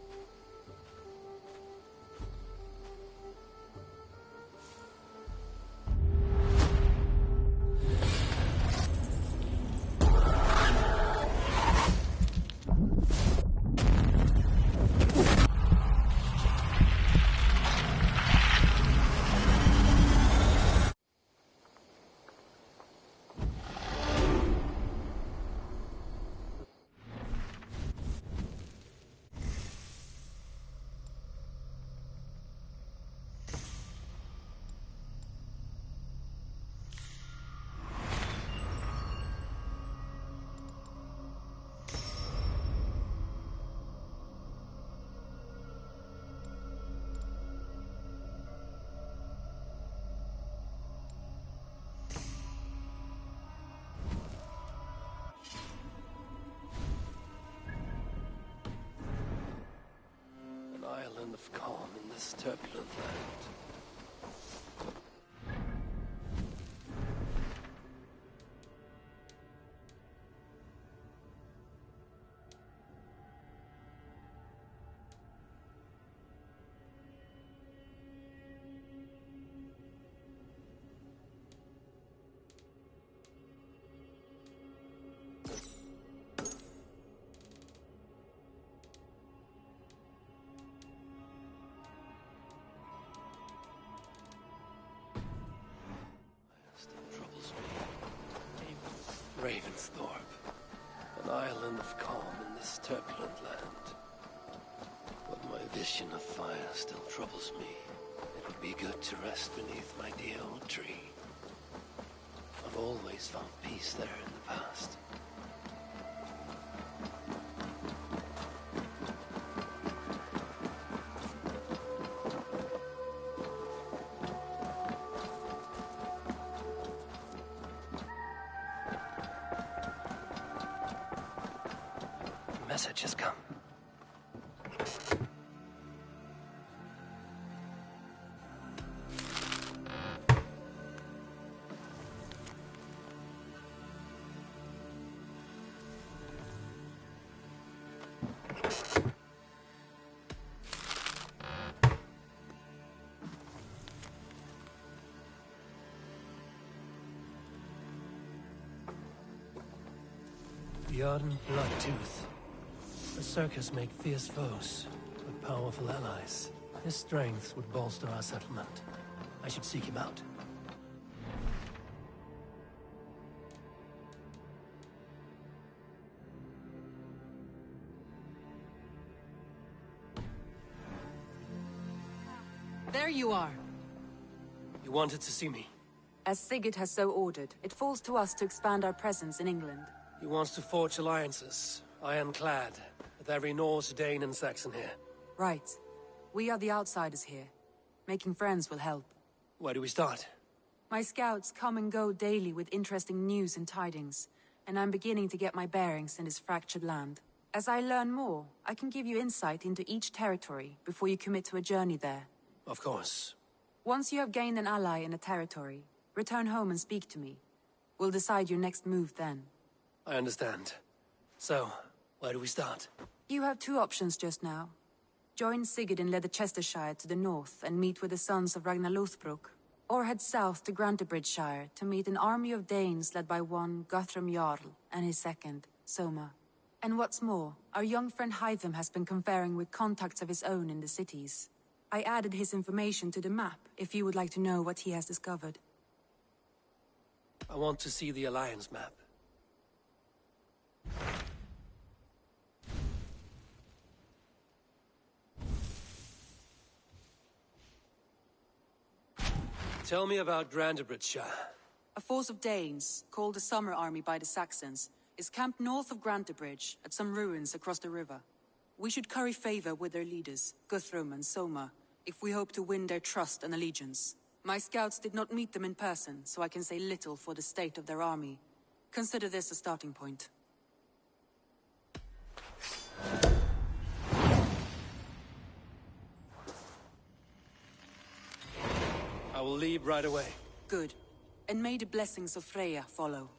Island of calm in this turbulent land. Ravensthorpe, an island of calm in this turbulent land. But my vision of fire still troubles me. It would be good to rest beneath my dear old tree. I've always found peace there in the past. The message has come. Bjorn Bloodtooth. The circus make fierce foes, but powerful allies. His strength would bolster our settlement. I should seek him out. There you are. You wanted to see me? As Sigurd has so ordered, it falls to us to expand our presence in England. He wants to forge alliances, ironclad, with every Norse, Dane, and Saxon here. Right. We are the outsiders here. Making friends will help. Where do we start? My scouts come and go daily with interesting news and tidings, and I'm beginning to get my bearings in this fractured land. As I learn more, I can give you insight into each territory before you commit to a journey there. Of course. Once you have gained an ally in a territory, return home and speak to me. We'll decide your next move then. I understand. So, where do we start? You have two options just now. Join Sigurd in Leicestershire to the north and meet with the sons of Ragnar Lothbrok, or head south to Grantebridgeshire to meet an army of Danes led by one Guthrum Jarl and his second, Soma. And what's more, our young friend Hytham has been conferring with contacts of his own in the cities. I added his information to the map if you would like to know what he has discovered. I want to see the Alliance map. Tell me about Grantebridgeshire. A force of Danes, called the Summer Army by the Saxons, is camped north of Grantebridge at some ruins across the river. We should curry favor with their leaders, Guthrum and Soma, if we hope to win their trust and allegiance. My scouts did not meet them in person, so I can say little for the state of their army. Consider this a starting point. I will leave right away. Good. And may the blessings of Freya follow.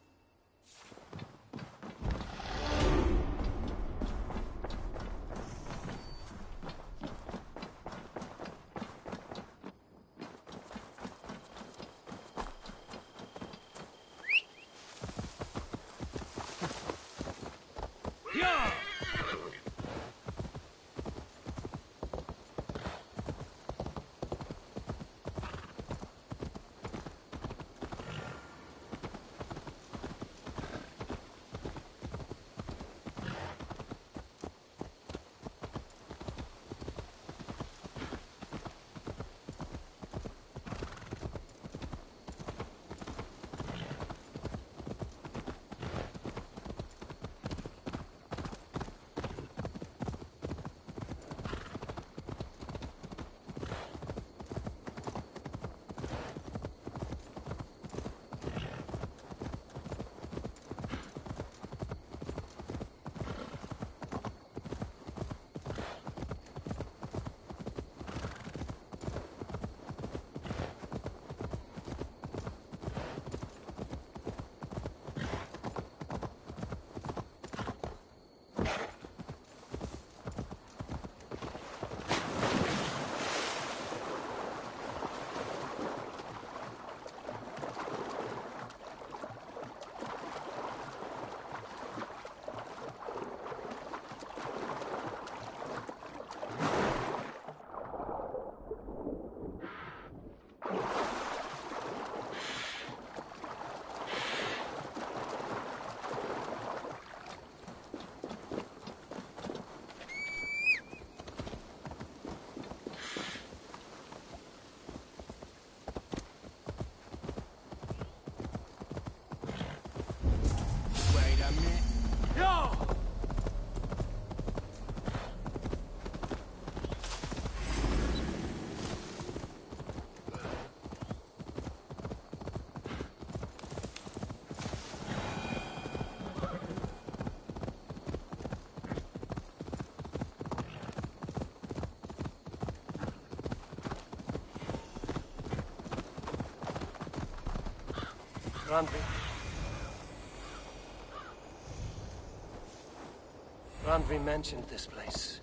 Randvi mentioned this place.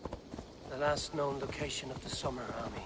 The last known location of the Summer Army.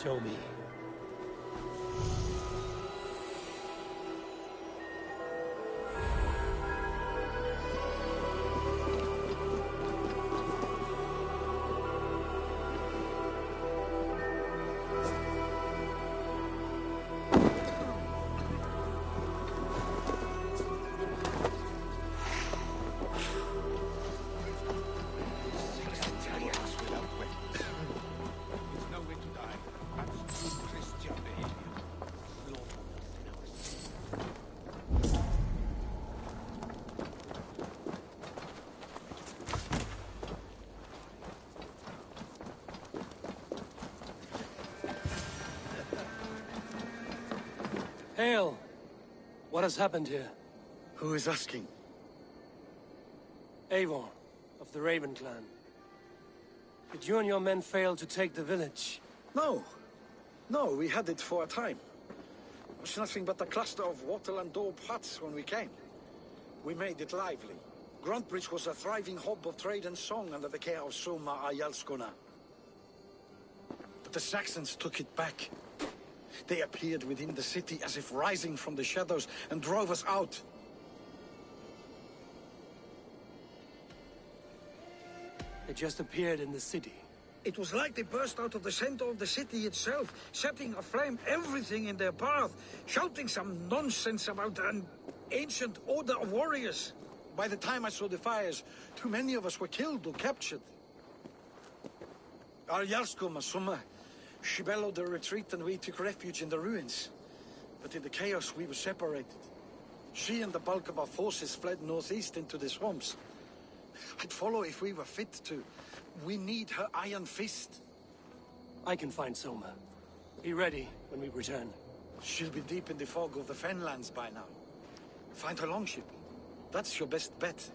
Show me. Hail! What has happened here? Who is asking? Eivor, of the Raven clan. Did you and your men fail to take the village? No. No, we had it for a time. It was nothing but a cluster of wattle and daub huts when we came. We made it lively. Gruntbridge was a thriving hub of trade and song under the care of Soma Ayalskona. But the Saxons took it back. They appeared within the city as if rising from the shadows and drove us out. They just appeared in the city. It was like they burst out of the center of the city itself, setting aflame everything in their path, shouting some nonsense about an ancient order of warriors. By the time I saw the fires, too many of us were killed or captured. Arjalsko Masuma, she bellowed a retreat and we took refuge in the ruins. But in the chaos we were separated. She and the bulk of our forces fled northeast into the swamps. I'd follow if we were fit to. We need her iron fist. I can find Soma. Be ready when we return. She'll be deep in the fog of the Fenlands by now. Find her longship. That's your best bet.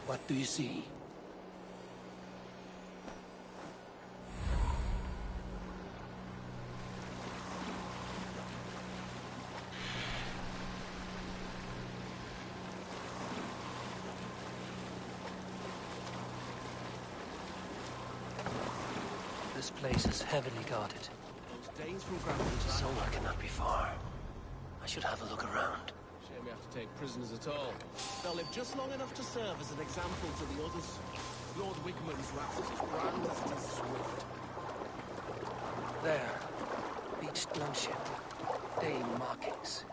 What do you see? This place is heavily guarded. Somewhere cannot be far. I should have a look around. Shame we have to take prisoners at all. They'll live just long enough to serve as an example to the others. Lord Wigman's wrath is as grand as it is swift. There. Beached gunship. Dane markings.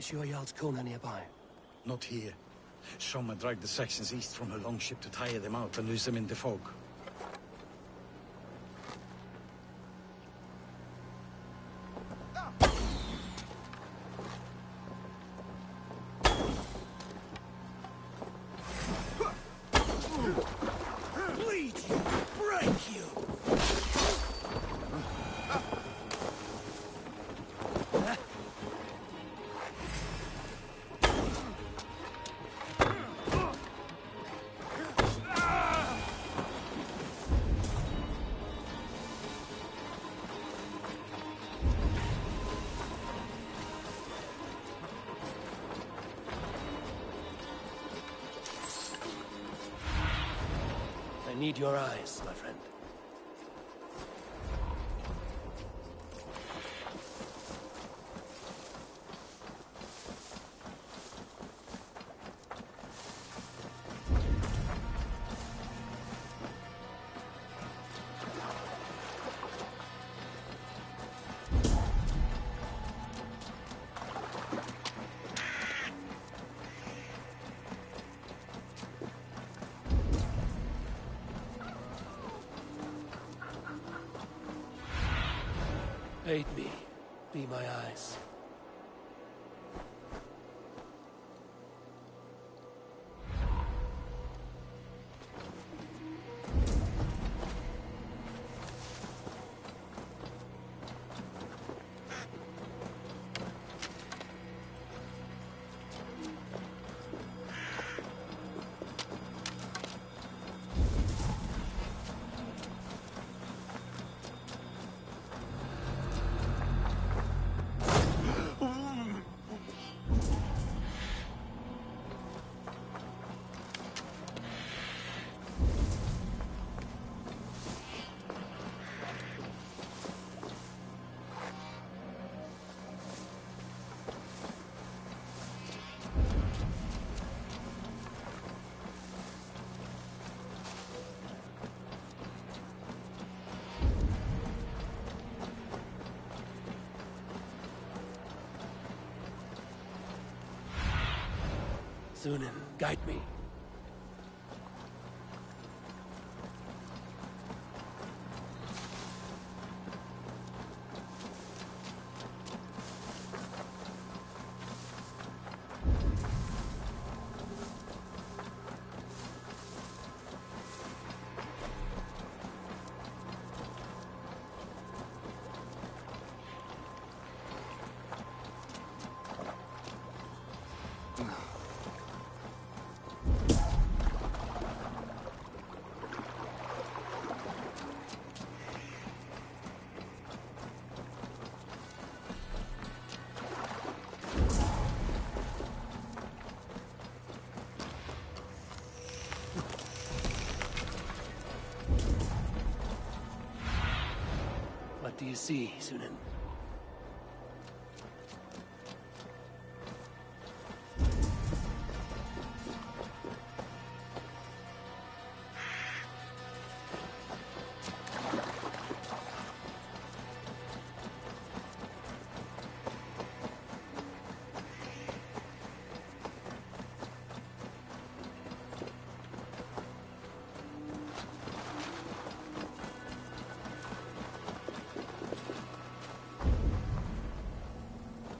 Is your Jarl's Kona nearby? Not here. Soma dragged the Saxons east from her longship to tire them out and lose them in the fog. I need your eyes, my friend. Aid me. Be my eyes. Thunin, guide me. What do you see, Sunan?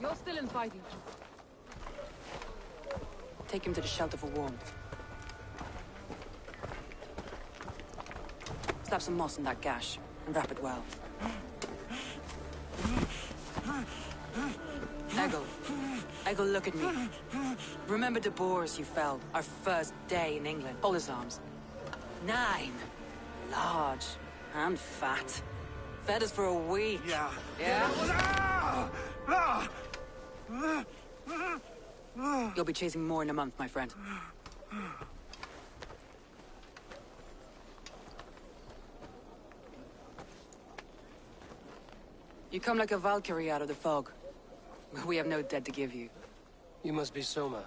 You're still in fighting. Take him to the shelter for warmth. Slap some moss in that gash, and wrap it well. Eggle, look at me. Remember the boars you felled, our first day in England? Hold his arms. 9. Large and fat. Fed us for a week. Yeah? You'll be chasing more in a month, my friend. You come like a Valkyrie out of the fog. We have no dead to give you. You must be Soma.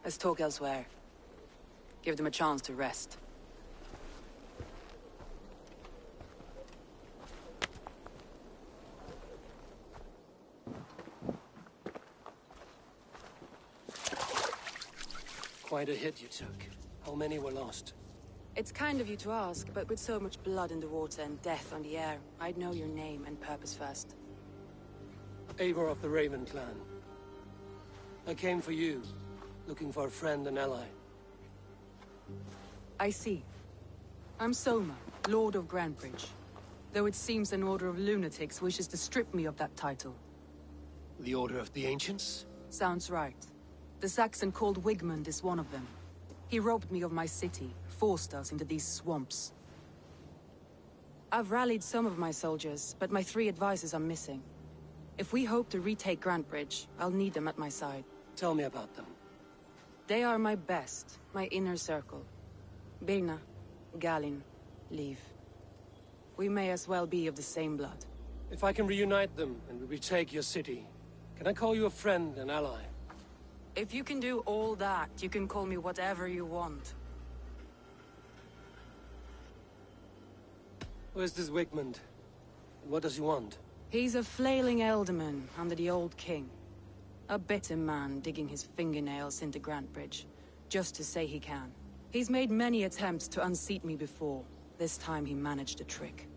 Let's talk elsewhere. Give them a chance to rest. Quite a hit you took. How many were lost? It's kind of you to ask, but with so much blood in the water and death on the air, I'd know your name and purpose first. Eivor of the Raven clan. I came for you, looking for a friend and ally. I see. I'm Soma, Lord of Grantebridge. Though it seems an order of lunatics wishes to strip me of that title. The Order of the Ancients? Sounds right. The Saxon called Wigmund is one of them. He robbed me of my city, forced us into these swamps. I've rallied some of my soldiers, but my 3 advisors are missing. If we hope to retake Grantebridge, I'll need them at my side. Tell me about them. They are my best, my inner circle. Birna, Galin, Liv. We may as well be of the same blood. If I can reunite them and we retake your city, can I call you a friend and ally? If you can do all that, you can call me whatever you want. Where's this Wigmund? And what does he want? He's a flailing elderman under the old king. A bitter man digging his fingernails into Grantebridge, just to say he can. He's made many attempts to unseat me before. This time he managed a trick.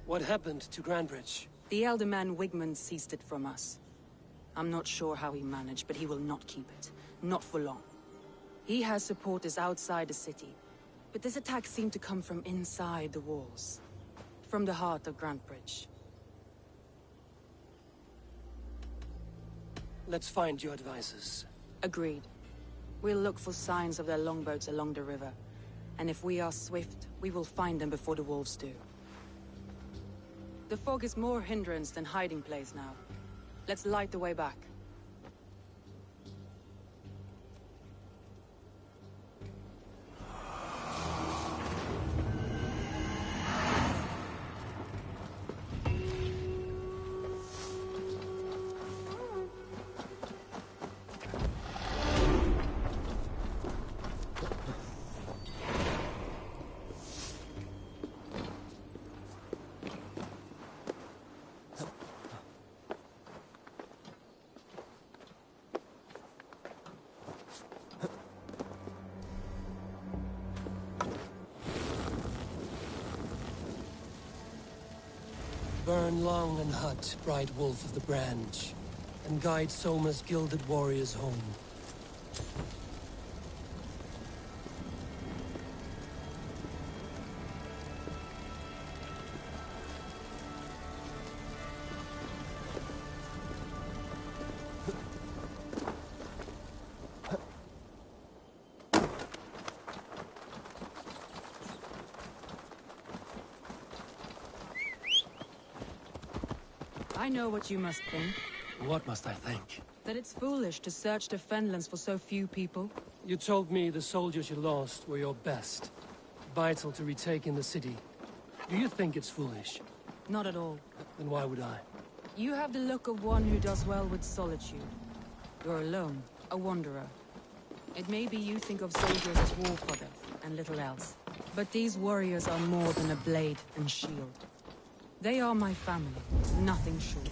What happened to Grantebridge? The elder man Wigmund seized it from us. I'm not sure how he managed, but he will not keep it. Not for long. He has supporters outside the city, but this attack seemed to come from inside the walls. From the heart of Grantebridge. Let's find your advisors. Agreed. We'll look for signs of their longboats along the river. And if we are swift, we will find them before the wolves do. The fog is more hindrance than hiding place now. Let's light the way back. Return long and hut, bright wolf of the branch, and guide Soma's gilded warriors home. I know what you must think. What must I think? That it's foolish to search the Fenlands for so few people. You told me the soldiers you lost were your best. Vital to retaking the city. Do you think it's foolish? Not at all. Then why would I? You have the look of one who does well with solitude. You're alone, a wanderer. It may be you think of soldiers as war fodder, and little else. But these warriors are more than a blade and shield. They are my family, nothing short.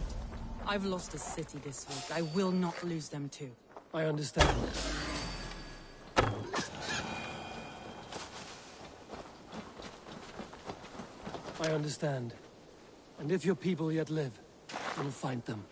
I've lost a city this week. I will not lose them too. I understand. I understand. And if your people yet live, you'll find them.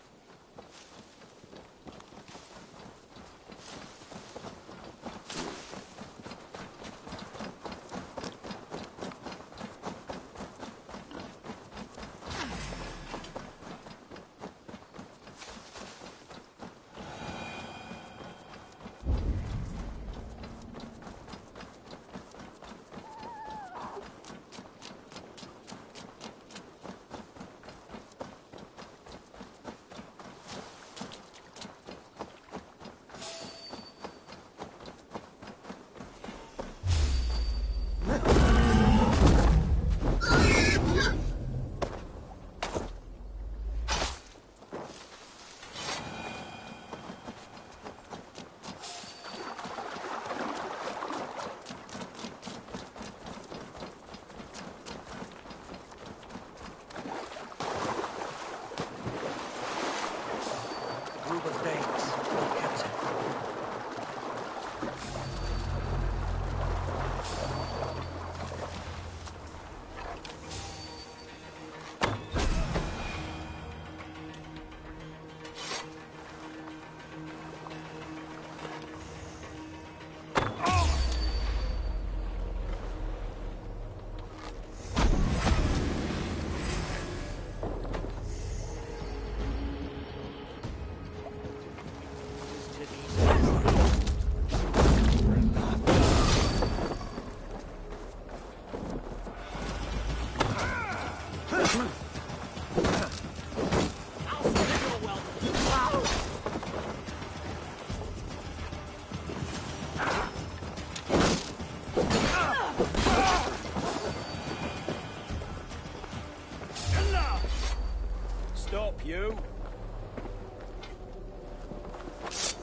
You?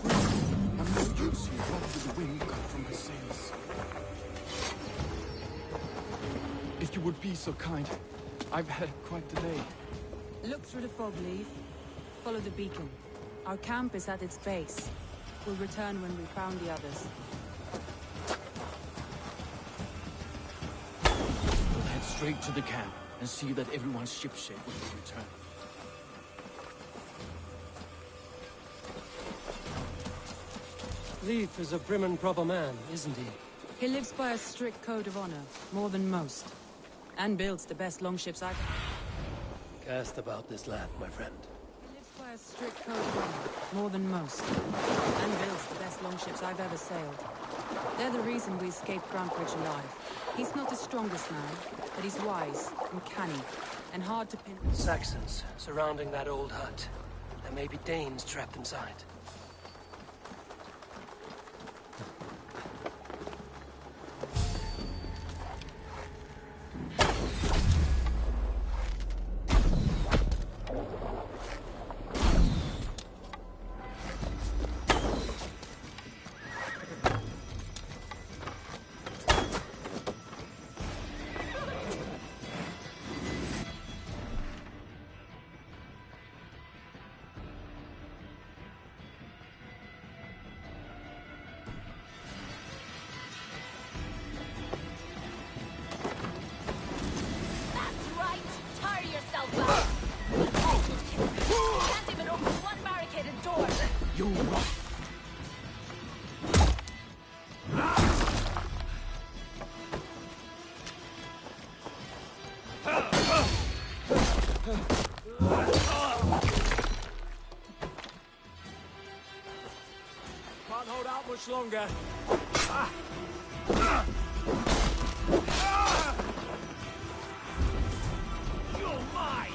I'm not used to the wind cut from the sails. If you would be so kind, I've had quite the day. Look through the fog, Leaf. Follow the beacon. Our camp is at its base. We'll return when we found the others. We'll head straight to the camp and see that everyone's shipshape when we return. Leif is a prim and proper man, isn't he? He lives by a strict code of honor, more than most. And builds the best longships I've... Cast about this land, my friend. He lives by a strict code of honor, more than most. And builds the best longships I've ever sailed. They're the reason we escaped Grantbridge alive. He's not the strongest man, but he's wise and canny, and hard to pin... Saxons surrounding that old hut. There may be Danes trapped inside. much longer. You're mine!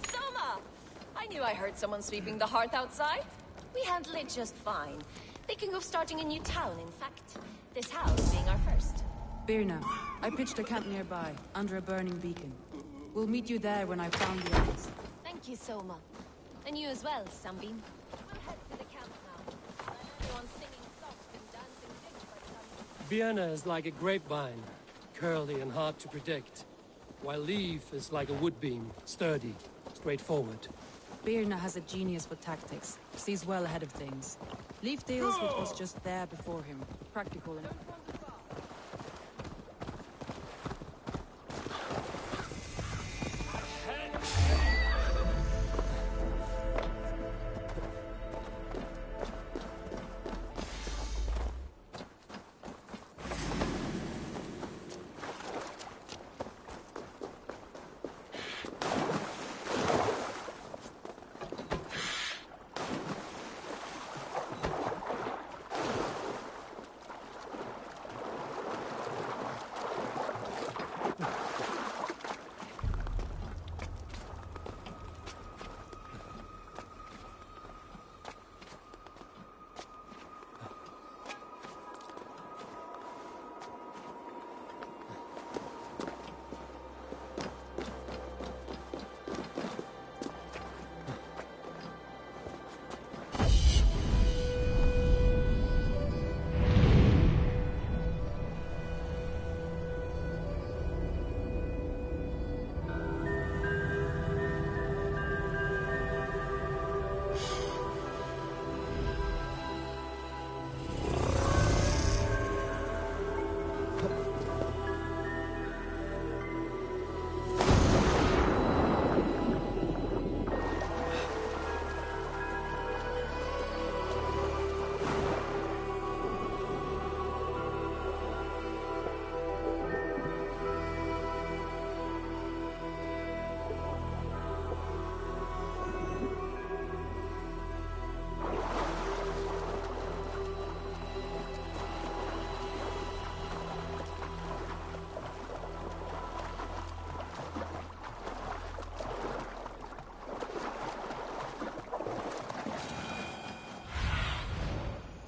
Soma! I knew I heard someone sweeping the hearth outside. We handle it just fine. Thinking of starting a new town, in fact. This house being our first. Birna, I pitched a camp nearby, under a burning beacon. We'll meet you there when I've found the others. Thank you, Soma. And you as well, Sunbeam. We'll head to the camp now. Everyone's singing soft and dancing ditch by Birna is like a grapevine, curly and hard to predict, while Leaf is like a wood beam, sturdy, straightforward. Birna has a genius for tactics, sees well ahead of things. Leaf deals with what's just there before him, practical and...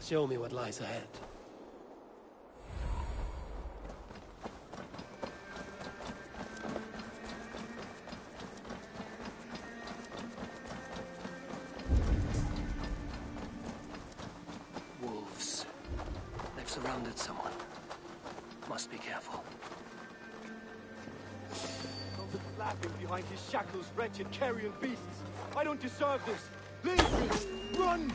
Show me what lies ahead. Wolves. They've surrounded someone. Must be careful. Laughing behind his shackles, wretched carrion beasts. I don't deserve this. Leave me! Run!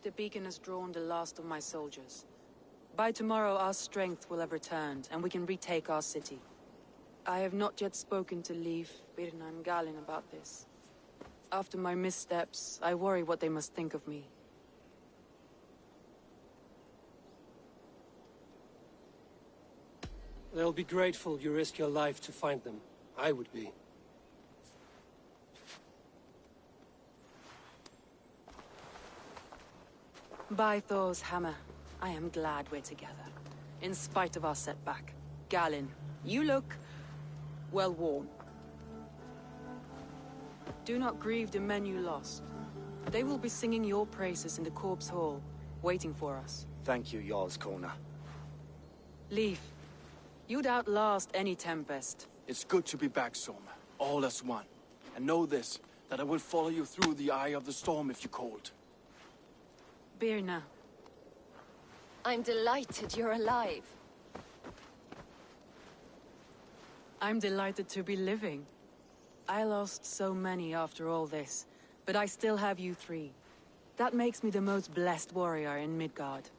The beacon has drawn the last of my soldiers. By tomorrow, our strength will have returned, and we can retake our city. I have not yet spoken to Leif, Birna, and Galin about this. After my missteps, I worry what they must think of me. They'll be grateful you risk your life to find them. I would be. By Thor's hammer, I am glad we're together. In spite of our setback. Galin, you look... well worn. Do not grieve the men you lost. They will be singing your praises in the Corpse Hall, waiting for us. Thank you, Jarl's Corner. Leif, you'd outlast any tempest. It's good to be back, Soma. All as one. And know this, that I will follow you through the eye of the storm if you're cold. Birna. I'm delighted you're alive. I'm delighted to be living. I lost so many after all this, but I still have you three. That makes me the most blessed warrior in Midgard.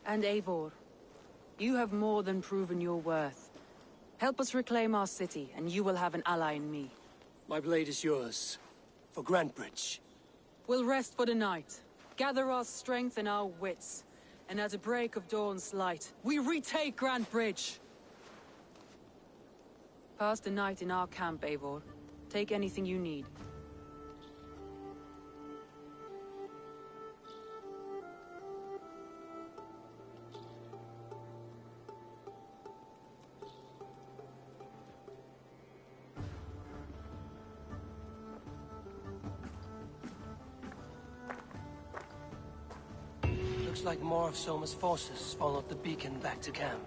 And Eivor, you have more than proven your worth. Help us reclaim our city, and you will have an ally in me. My blade is yours. For Grantbridge. We'll rest for the night. Gather our strength and our wits. And at the break of dawn's light, we retake Grantbridge! Pass the night in our camp, Eivor. Take anything you need. Looks like more of Soma's forces followed the beacon back to camp.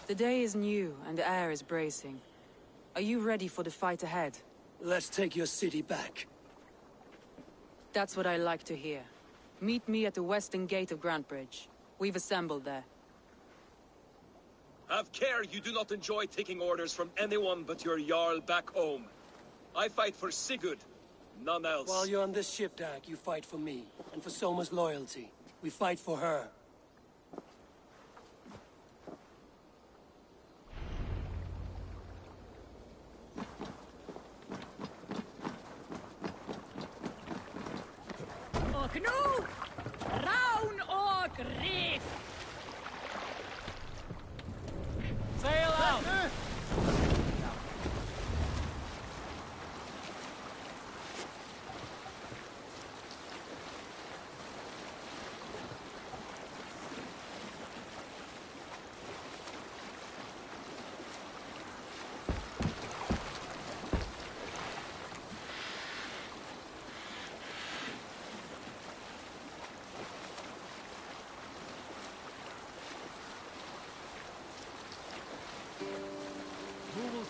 The day is new, and the air is bracing. Are you ready for the fight ahead? Let's take your city back. That's what I like to hear. Meet me at the western gate of Grantbridge. We've assembled there. Have care you do not enjoy taking orders from anyone but your Jarl back home. I fight for Sigurd, none else. While you're on this ship, Dag, you fight for me, and for Soma's loyalty. We fight for her.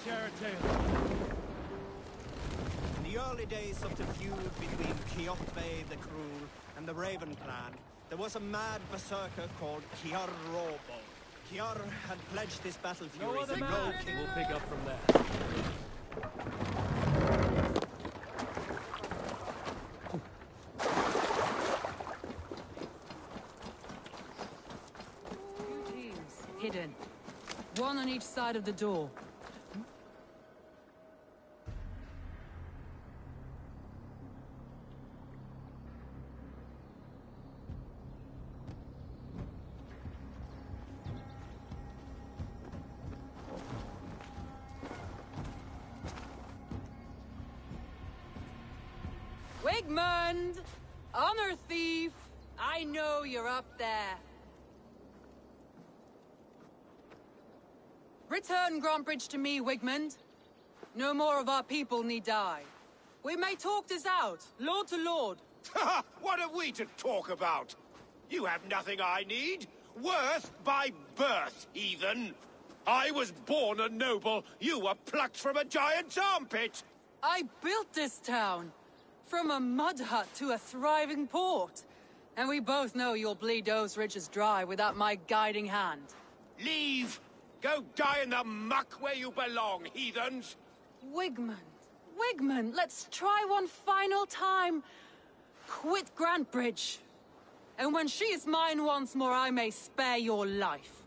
share a tale. In the early days of the feud between Kioppe the Cruel and the Raven clan, there was a mad berserker called Kiar Robo. Kiar had pledged his battle fury to no king. We'll pick up from there. Two teams, hidden. One on each side of the door. Wigmund! Honor thief! I know you're up there. Return Grantbridge to me, Wigmund. No more of our people need die. We may talk this out, lord to lord. What have we to talk about? You have nothing I need. Worth by birth, heathen. I was born a noble. You were plucked from a giant's armpit. I built this town. From a mud hut to a thriving port. And we both know you'll bleed those riches dry without my guiding hand. Leave! Go die in the muck where you belong, heathens! Wigmund, let's try one final time. Quit Grantbridge. And when she is mine once more, I may spare your life.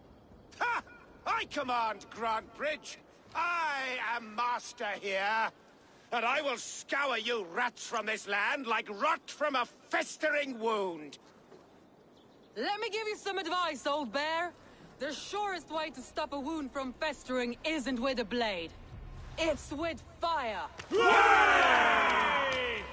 Ha! I command Grantbridge. I am master here. And I will scour you rats from this land like rot from a festering wound. Let me give you some advice, old bear. The surest way to stop a wound from festering isn't with a blade. It's with fire. Hooray!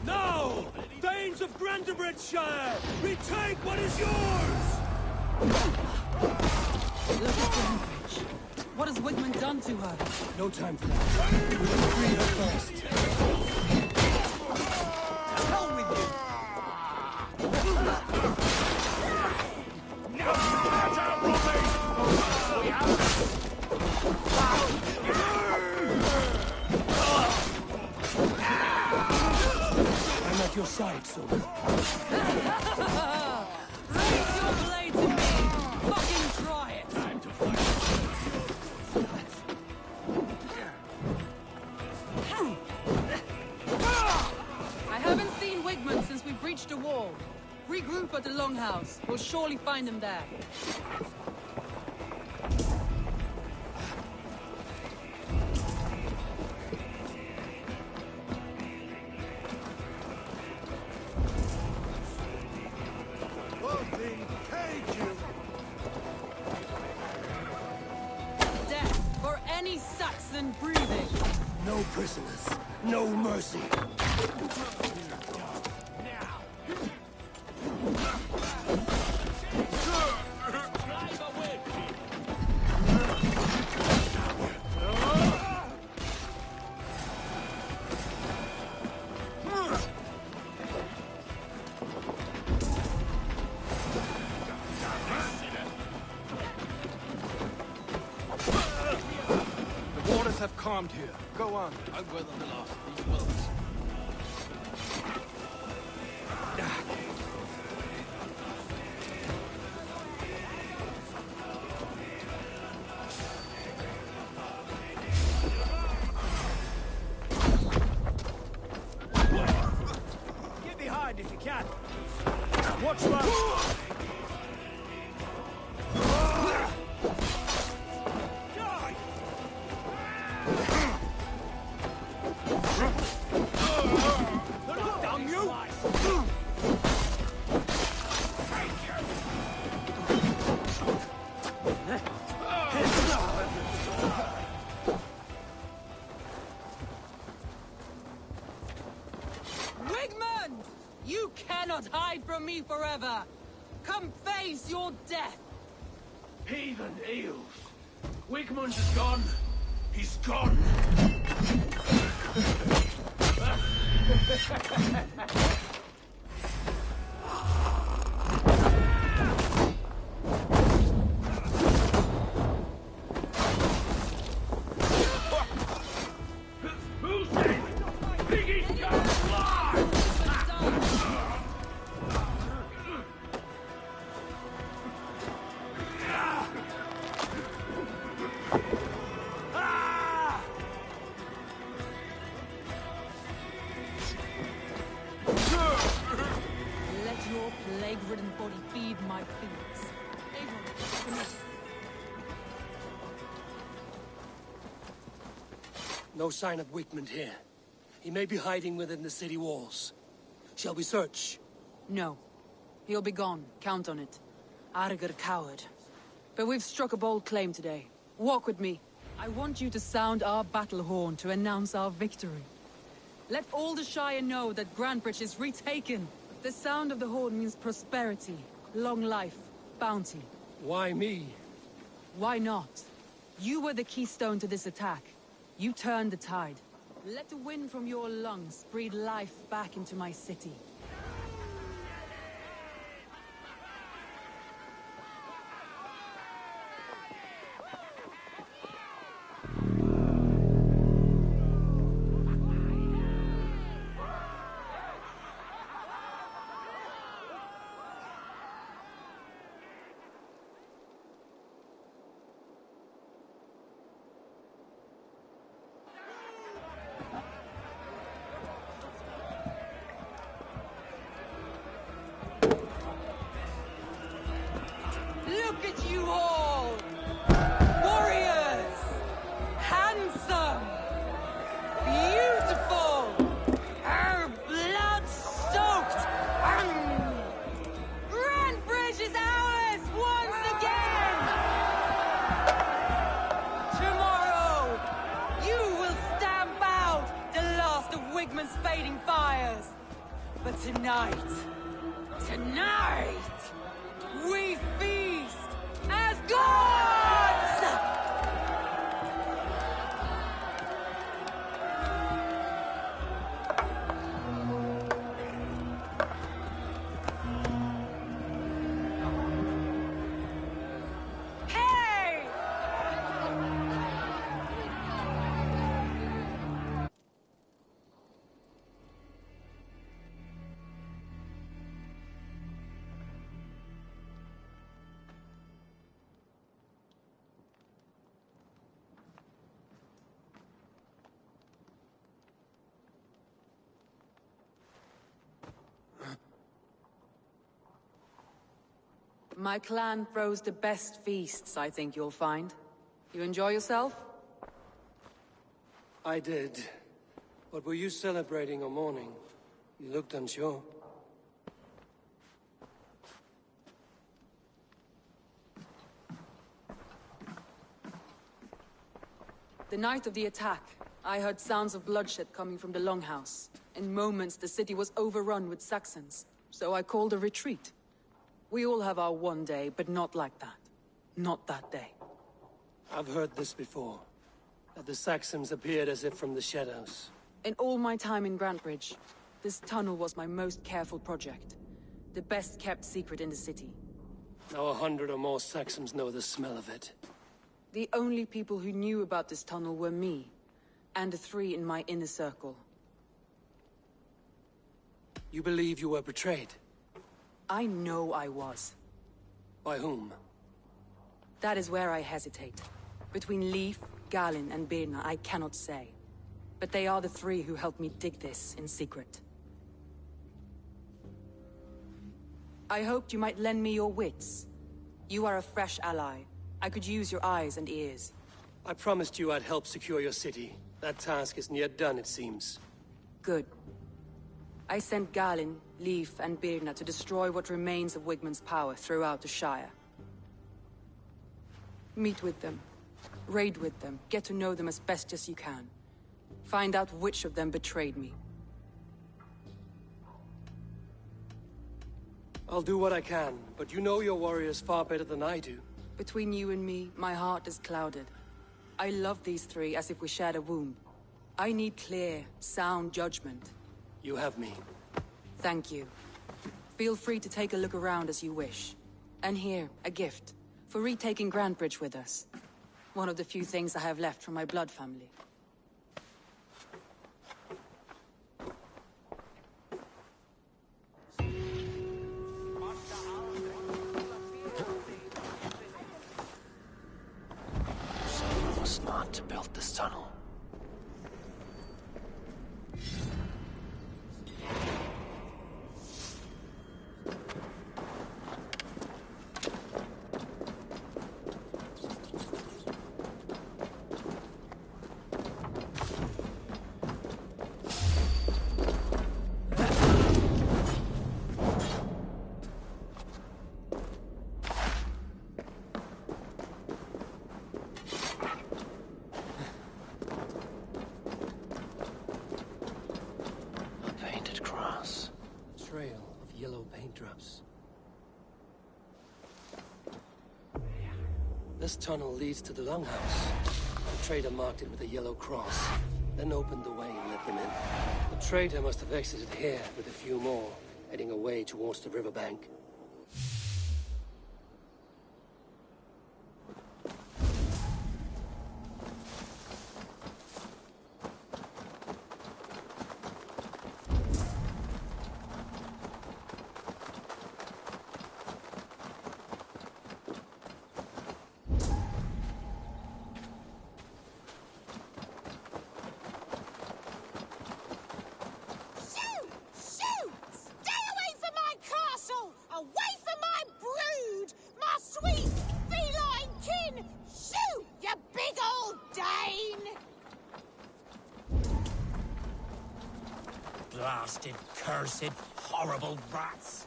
Now! Thanes of Grantebridgeshire! Retake what is yours! Look at Grantbridge. What has Wigmund done to her? No time for that. We must free her first. Hell with you! I'm at your side, soldier. Raise your blade to me! Fucking try it! Time to fight. I haven't seen Wigmund since we breached the wall. Regroup at the Longhouse. We'll surely find him there. Death for any Saxon breathing. No prisoners. No mercy. The waters have calmed here. Go on. I'll weather the last of these wells. Get behind if you can. Watch that. Damn you! Wigmund! You cannot hide from me forever! Come face your death! Heathen eels. Wigmund is gone. He's gone. plague-ridden body feed my feelings. Avon, come here. No sign of Wickman here. He may be hiding within the city walls. Shall we search? No. He'll be gone. Count on it. Arger coward. But we've struck a bold claim today. Walk with me. I want you to sound our battle horn to announce our victory. Let all the Shire know that Grantbridge is retaken. The sound of the horn means prosperity, long life, bounty. Why me? Why not? You were the keystone to this attack. You turned the tide. Let the wind from your lungs breathe life back into my city. Look at you all! Warriors! Handsome! Beautiful! Blood-soaked! Grantbridge is ours once again! Tomorrow, you will stamp out the last of Wigman's fading fires. But tonight, we feast as gods! Hey! My clan throws the best feasts, I think you'll find. You enjoy yourself? I did. But were you celebrating or mourning? You looked unsure. The night of the attack, I heard sounds of bloodshed coming from the Longhouse. In moments, the city was overrun with Saxons, so I called a retreat. We all have our one day, but not like that. Not that day. I've heard this before. That the Saxons appeared as if from the shadows. In all my time in Grantbridge, this tunnel was my most careful project. The best kept secret in the city. Now 100 or more Saxons know the smell of it. The only people who knew about this tunnel were me, and the 3 in my inner circle. You believe you were betrayed? I know I was. By whom? That is where I hesitate. Between Leif, Galin, and Birna, I cannot say. But they are the 3 who helped me dig this in secret. I hoped you might lend me your wits. You are a fresh ally. I could use your eyes and ears. I promised you I'd help secure your city. That task isn't yet done, it seems. Good. I sent Galin, Leif, and Birna to destroy what remains of Wigman's power throughout the Shire. Meet with them. Raid with them. Get to know them as best as you can. Find out which of them betrayed me. I'll do what I can, but you know your warriors far better than I do. Between you and me, my heart is clouded. I love these 3 as if we shared a womb. I need clear, sound judgment. You have me. Thank you. Feel free to take a look around as you wish. And here, a gift. For retaking Grantbridge with us. One of the few things I have left from my blood family. Someone was smart to build this tunnel. Trail of yellow paint drops. This tunnel leads to the longhouse. The trader marked it with a yellow cross, then opened the way and let them in. The trader must have exited here with a few more, heading away towards the riverbank. Blasted, cursed, horrible rats!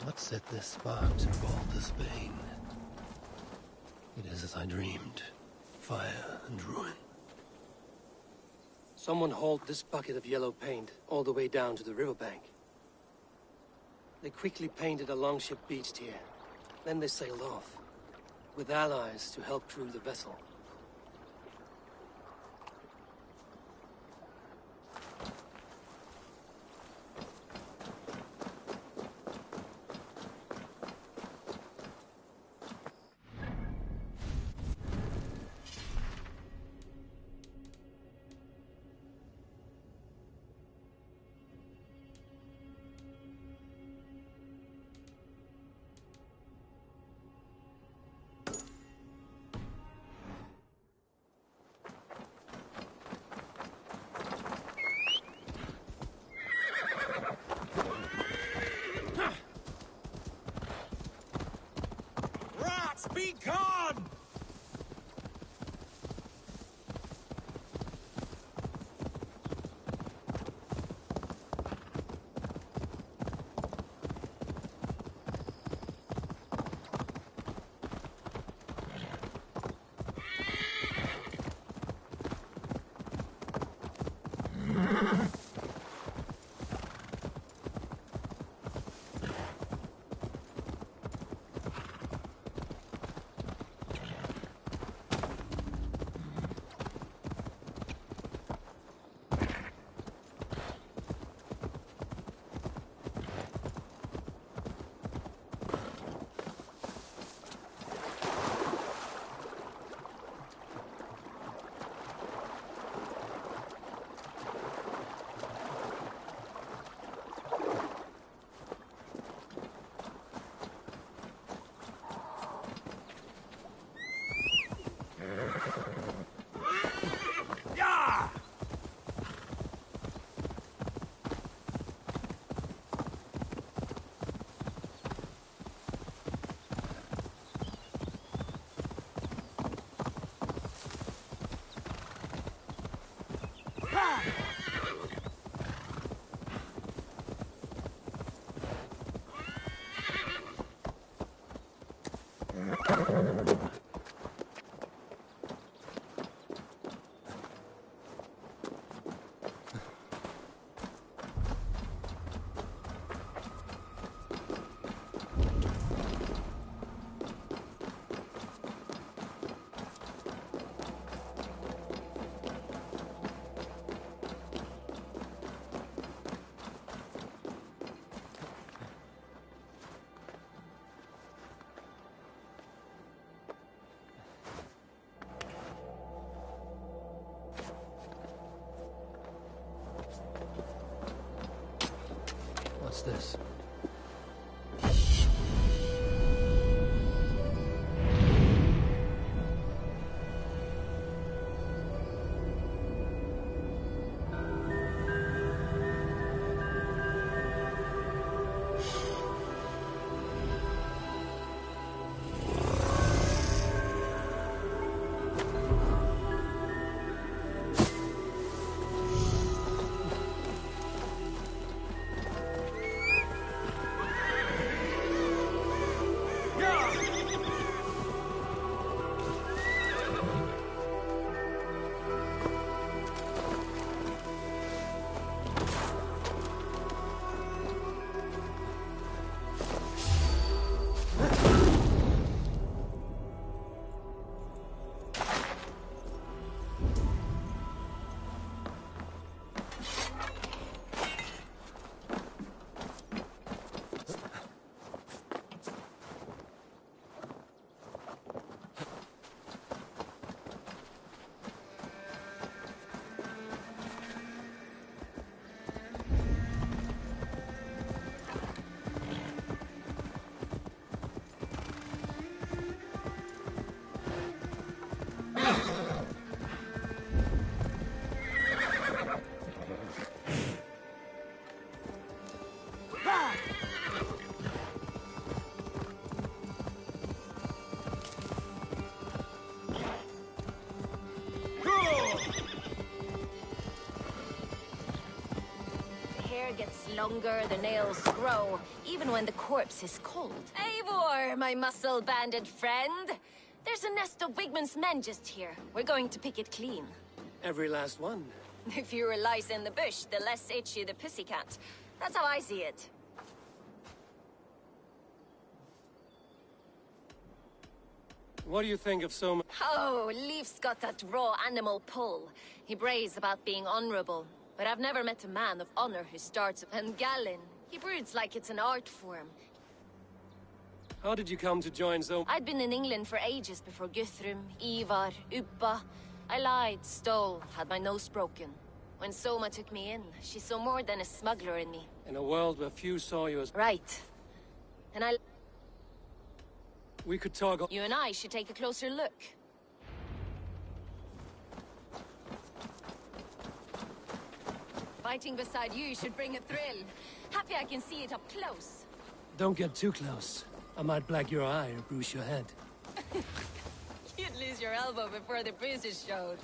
What set this spark to Baldur's Bane? It is as I dreamed. Fire and ruin. Someone hauled this bucket of yellow paint all the way down to the riverbank. They quickly painted a longship beached here. Then they sailed off, with allies to help crew the vessel. Be gone! What's this? Gets longer, the nails grow, even when the corpse is cold. Eivor, my muscle-banded friend! There's a nest of Wigmund's men just here. We're going to pick it clean. Every last one. The fewer lice in the bush, the less itchy the pussycat. That's how I see it. What do you think of so much? Oh, Leif's got that raw animal pull. He brays about being honorable. But I've never met a man of honor who starts... And Gallin, he broods like it's an art form. How did you come to join so... I'd been in England for ages before Guthrum, Ivar, Uppa. I lied, stole, had my nose broken. When Soma took me in, she saw more than a smuggler in me. In a world where few saw you as... Right. And I... We could talk... You and I should take a closer look. Fighting beside you should bring a thrill. Happy I can see it up close. Don't get too close. I might black your eye or bruise your head. You'd lose your elbow before the bruises showed.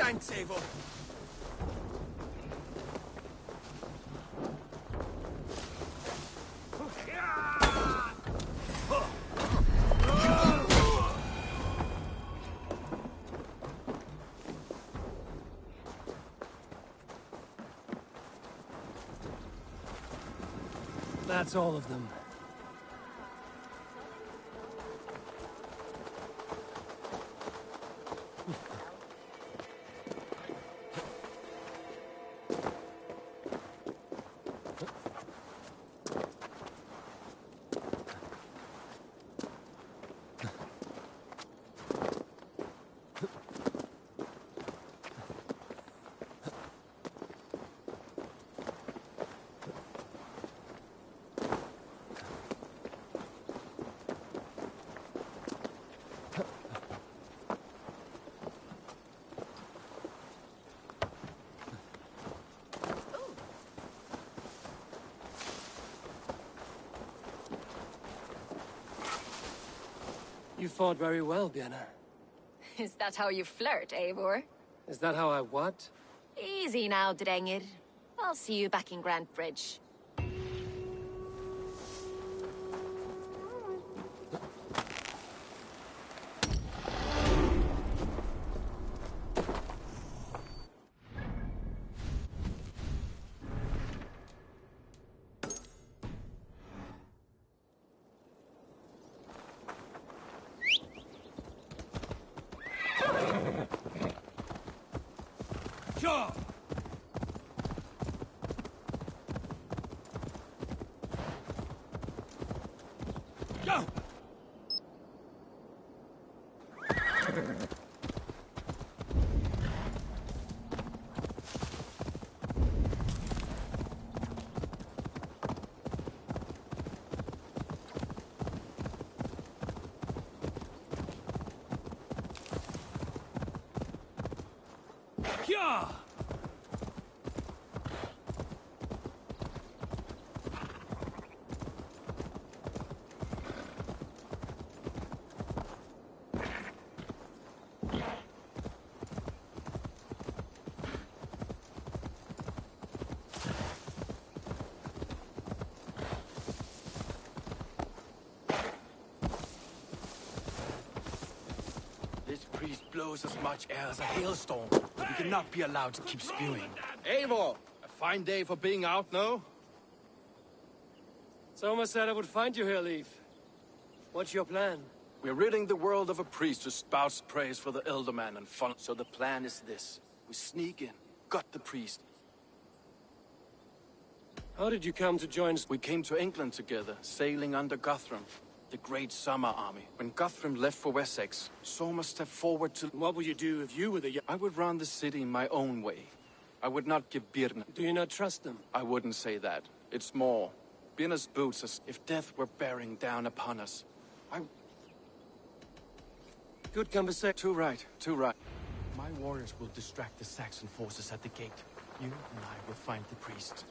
Thanks, Eivor. That's all of them. You fought very well, Björna. Is that how you flirt, Eivor? Is that how I what? Easy now, Drengir. I'll see you back in Grand Bridge. Sure. Go. Yeah. This priest blows as much air as a hailstorm, but we cannot be allowed to keep spewing. Eivor! A fine day for being out, no? Soma said I would find you here, Leif. What's your plan? We're ridding the world of a priest who spouts praise for the elder man and fun. So the plan is this. We sneak in, gut the priest. How did you come to join us? We came to England together, sailing under Guthrum, the great summer army. When Guthrum left for Wessex, Soma stepped forward to... What would you do if you were the... I would run the city my own way. I would not give Birna... Do you not trust them? I wouldn't say that. It's more. Birna's boots as if death were bearing down upon us. Good conversation. Too right, too right. My warriors will distract the Saxon forces at the gate. You and I will find the priest.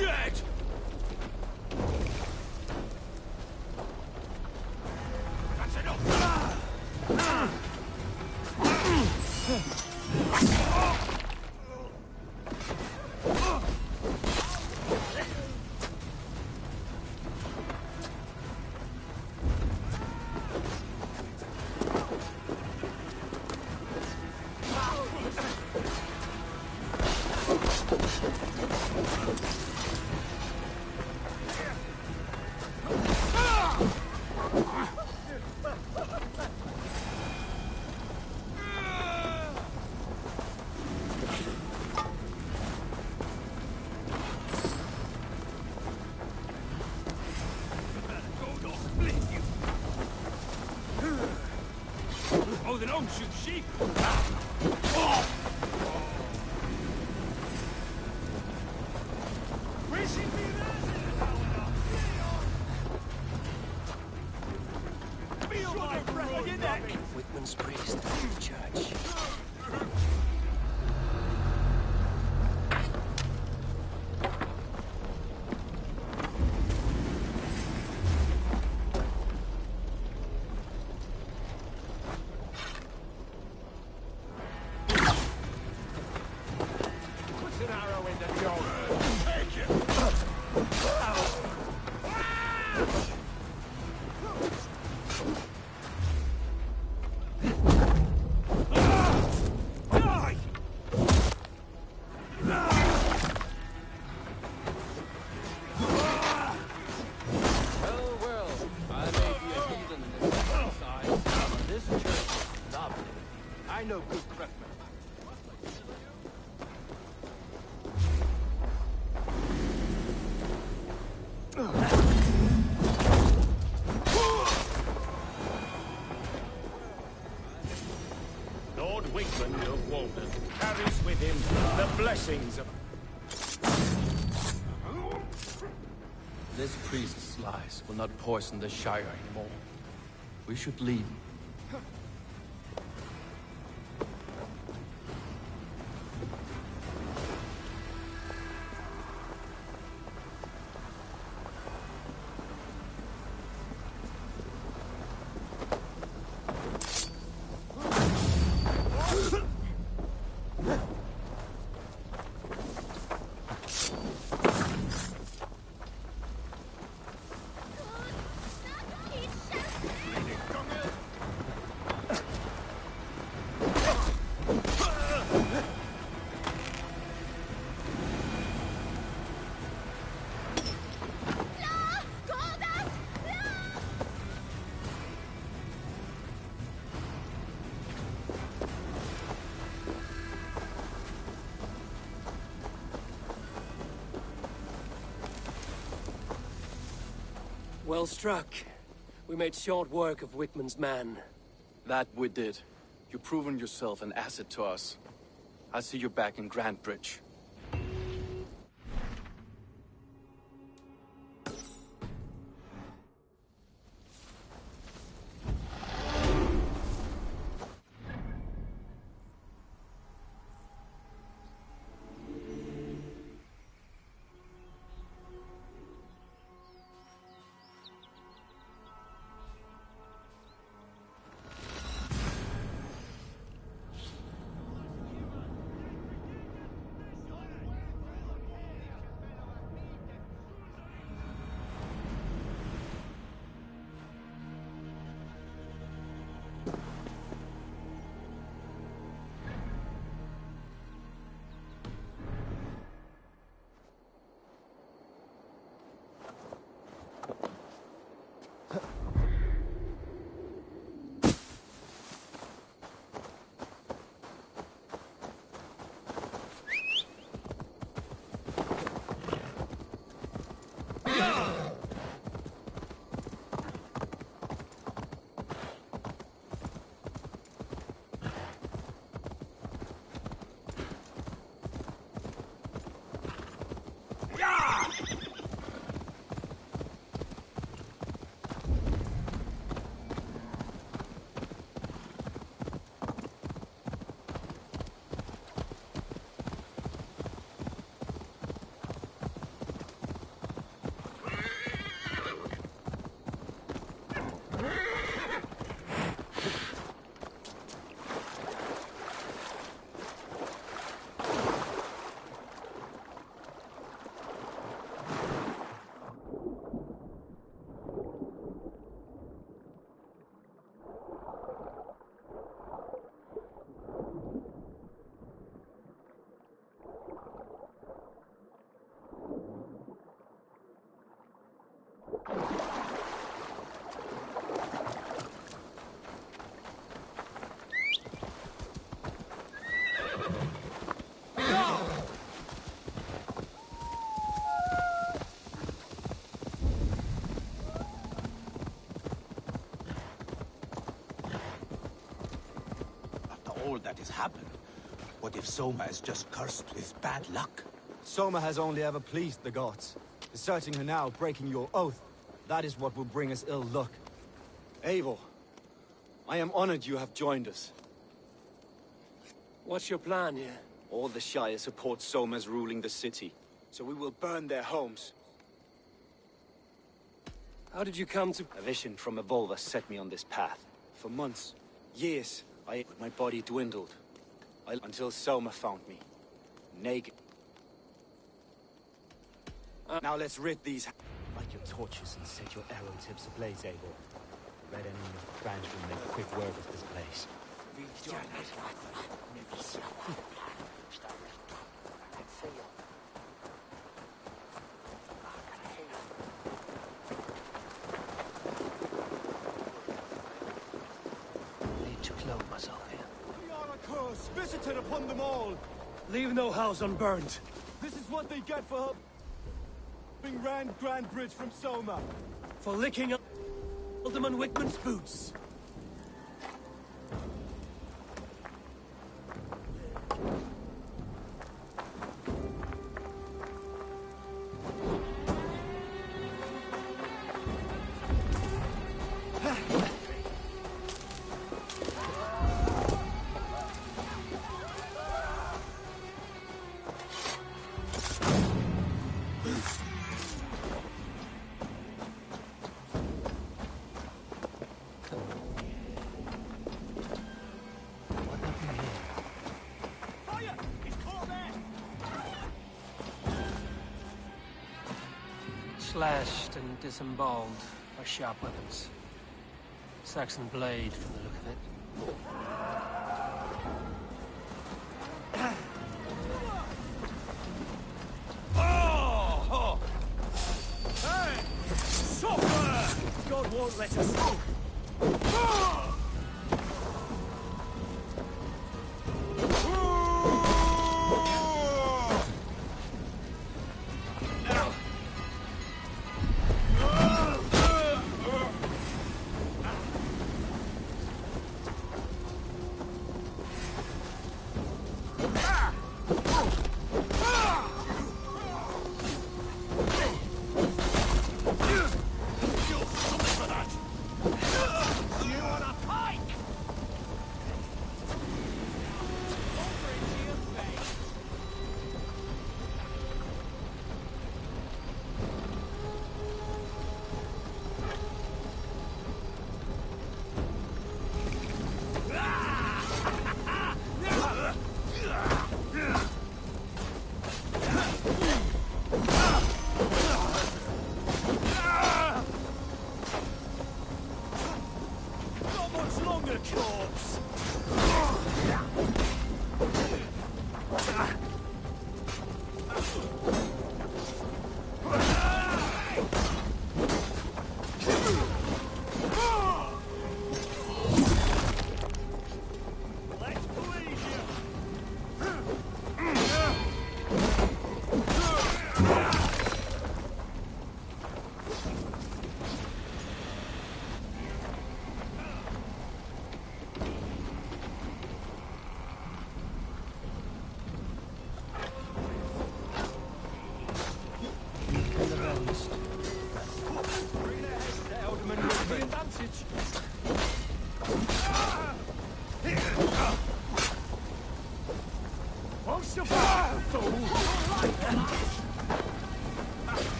Shit! That's enough! Oh, they don't shoot sheep! Whitman's priest, judge. Puts an arrow in the dog. Take it! I know good craftsmen. Lord Wigmund of Walden carries with him the blessings of... This priest's lies will not poison the Shire anymore. We should leave. Well struck. We made short work of Whitman's man. That we did. You've proven yourself an asset to us. I'll see you back in Grantbridge. All that has happened. What if Soma is just cursed with bad luck? Soma has only ever pleased the gods. Deserting her now, breaking your oath, that is what will bring us ill luck. Eivor, I am honored you have joined us. What's your plan here? All the Shire support Soma's ruling the city, so we will burn their homes. How did you come to... A vision from Evolva set me on this path. For months, years, my body dwindled. Until Soma found me. Naked. Now let's rid these... Light your torches and set your arrow tips ablaze, Eivor. The Red Enemy of Branch will make quick work of this place. Visited upon them all! Leave no house unburned. This is what they get for helping Rand Grand Bridge from Soma. For licking up Alderman Wickman's boots. Slashed and disemboweled by sharp weapons. Saxon blade from the look of it. Oh! Hey! Suffer! God won't let us go.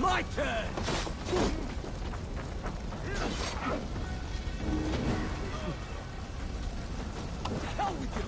My turn! Hell with you!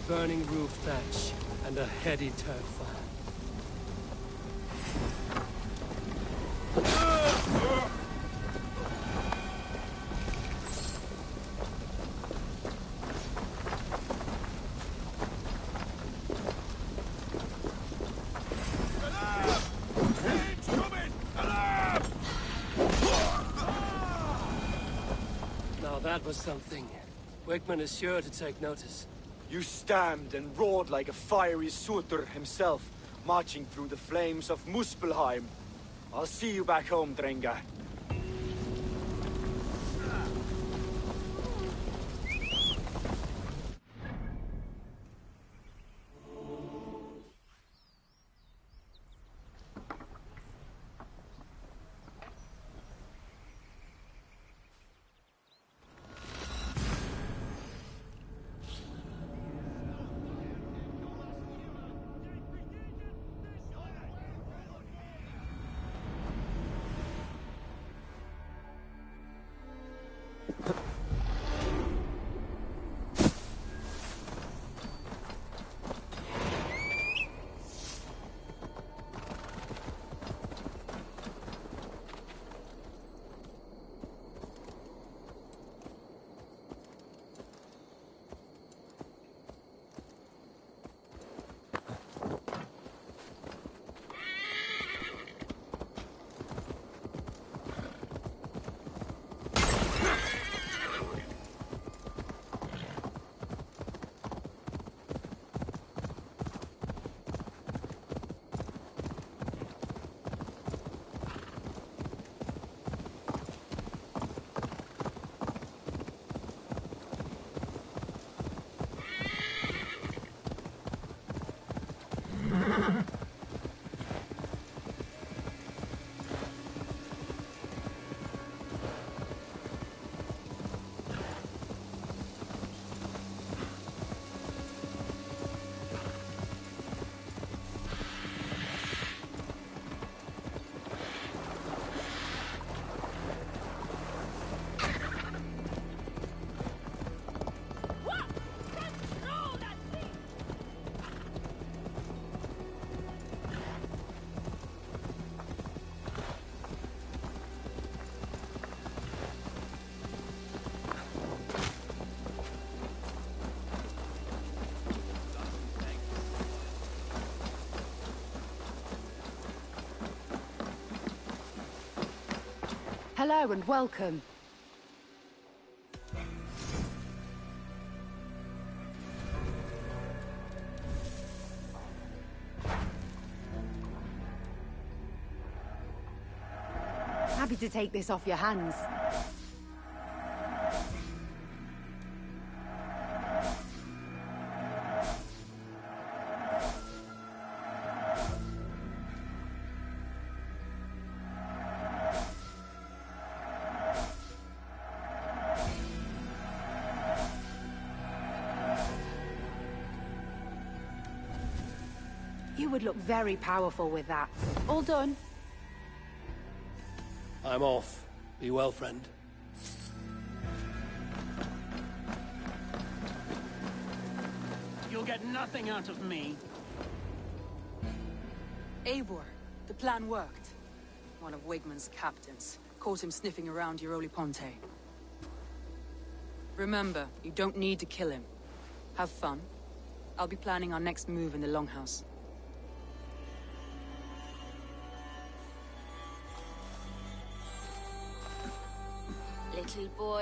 burning roof thatch and a heady turf fire. Now that was something. Wigman is sure to take notice. You stamped and roared like a fiery Surtur himself, marching through the flames of Muspelheim. I'll see you back home, Drenga. Hello and welcome. Happy to take this off your hands. You would look very powerful with that. All done? I'm off. Be well, friend. You'll get nothing out of me. Eivor, the plan worked. One of Wigman's captains caught him sniffing around Euroli Ponte. Remember, you don't need to kill him. Have fun. I'll be planning our next move in the Longhouse.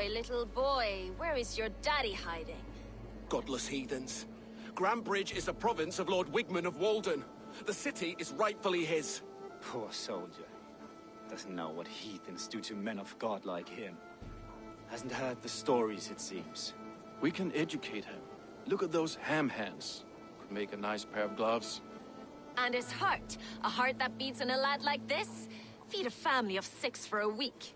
Little boy, where is your daddy hiding? Godless heathens. Grambridge is a province of Lord Wigman of Walden. The city is rightfully his. Poor soldier. Doesn't know what heathens do to men of God like him. Hasn't heard the stories, it seems. We can educate him. Look at those ham hands. Could make a nice pair of gloves. And his heart. A heart that beats in a lad like this? Feed a family of 6 for a week.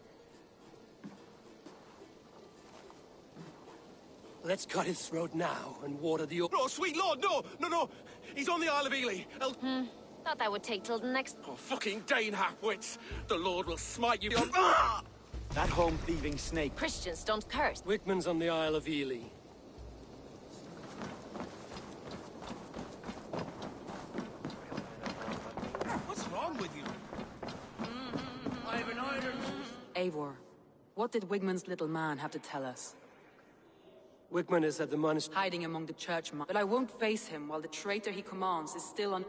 Let's cut his throat now and water the... Oh, sweet lord, no! No! He's on the Isle of Ely. Thought that would take till the next... Oh, fucking Dane half-wits! The Lord will smite you... That home-thieving snake... Christians don't curse. Wigman's on the Isle of Ely. Eivor, what did Wigmund's little man have to tell us? Wigmund is at the monastery. Hiding among the church but I won't face him while the traitor he commands is still on...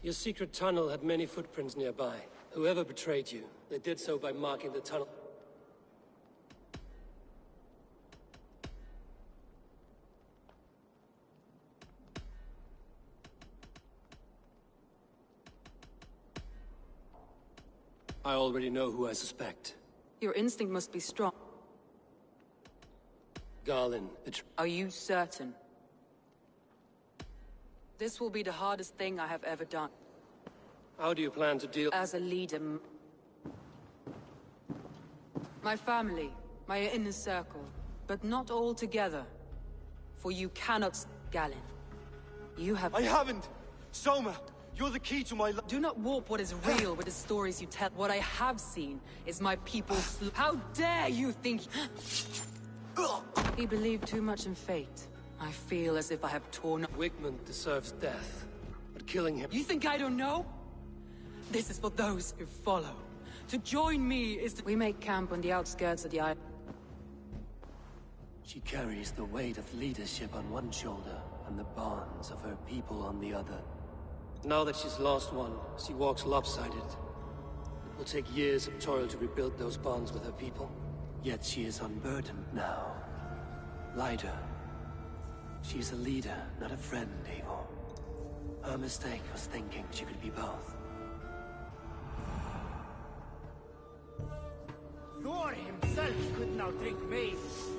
Your secret tunnel had many footprints nearby. Whoever betrayed you, they did so by marking the tunnel. I already know who I suspect. Your instinct must be strong. Garland. Are you certain? This will be the hardest thing I have ever done. How do you plan to deal? As a leader... My family, my inner circle, but not all together. For you cannot... Galen. You have... I haven't! Soma! You're the key to my life. Do not warp what is real with the stories you tell. What I have seen is my people How dare you think... He believed too much in fate. I feel as if I have torn... Wigmund deserves death, but killing him... You think I don't know? This is for those who follow. To join me is to... We make camp on the outskirts of the island. She carries the weight of leadership on one shoulder, and the bonds of her people on the other. Now that she's lost one, she walks lopsided. It will take years of toil to rebuild those bonds with her people. Yet she is unburdened now. Lighter. She's a leader, not a friend, Eivor. Her mistake was thinking she could be both. Thor himself could not drink mace.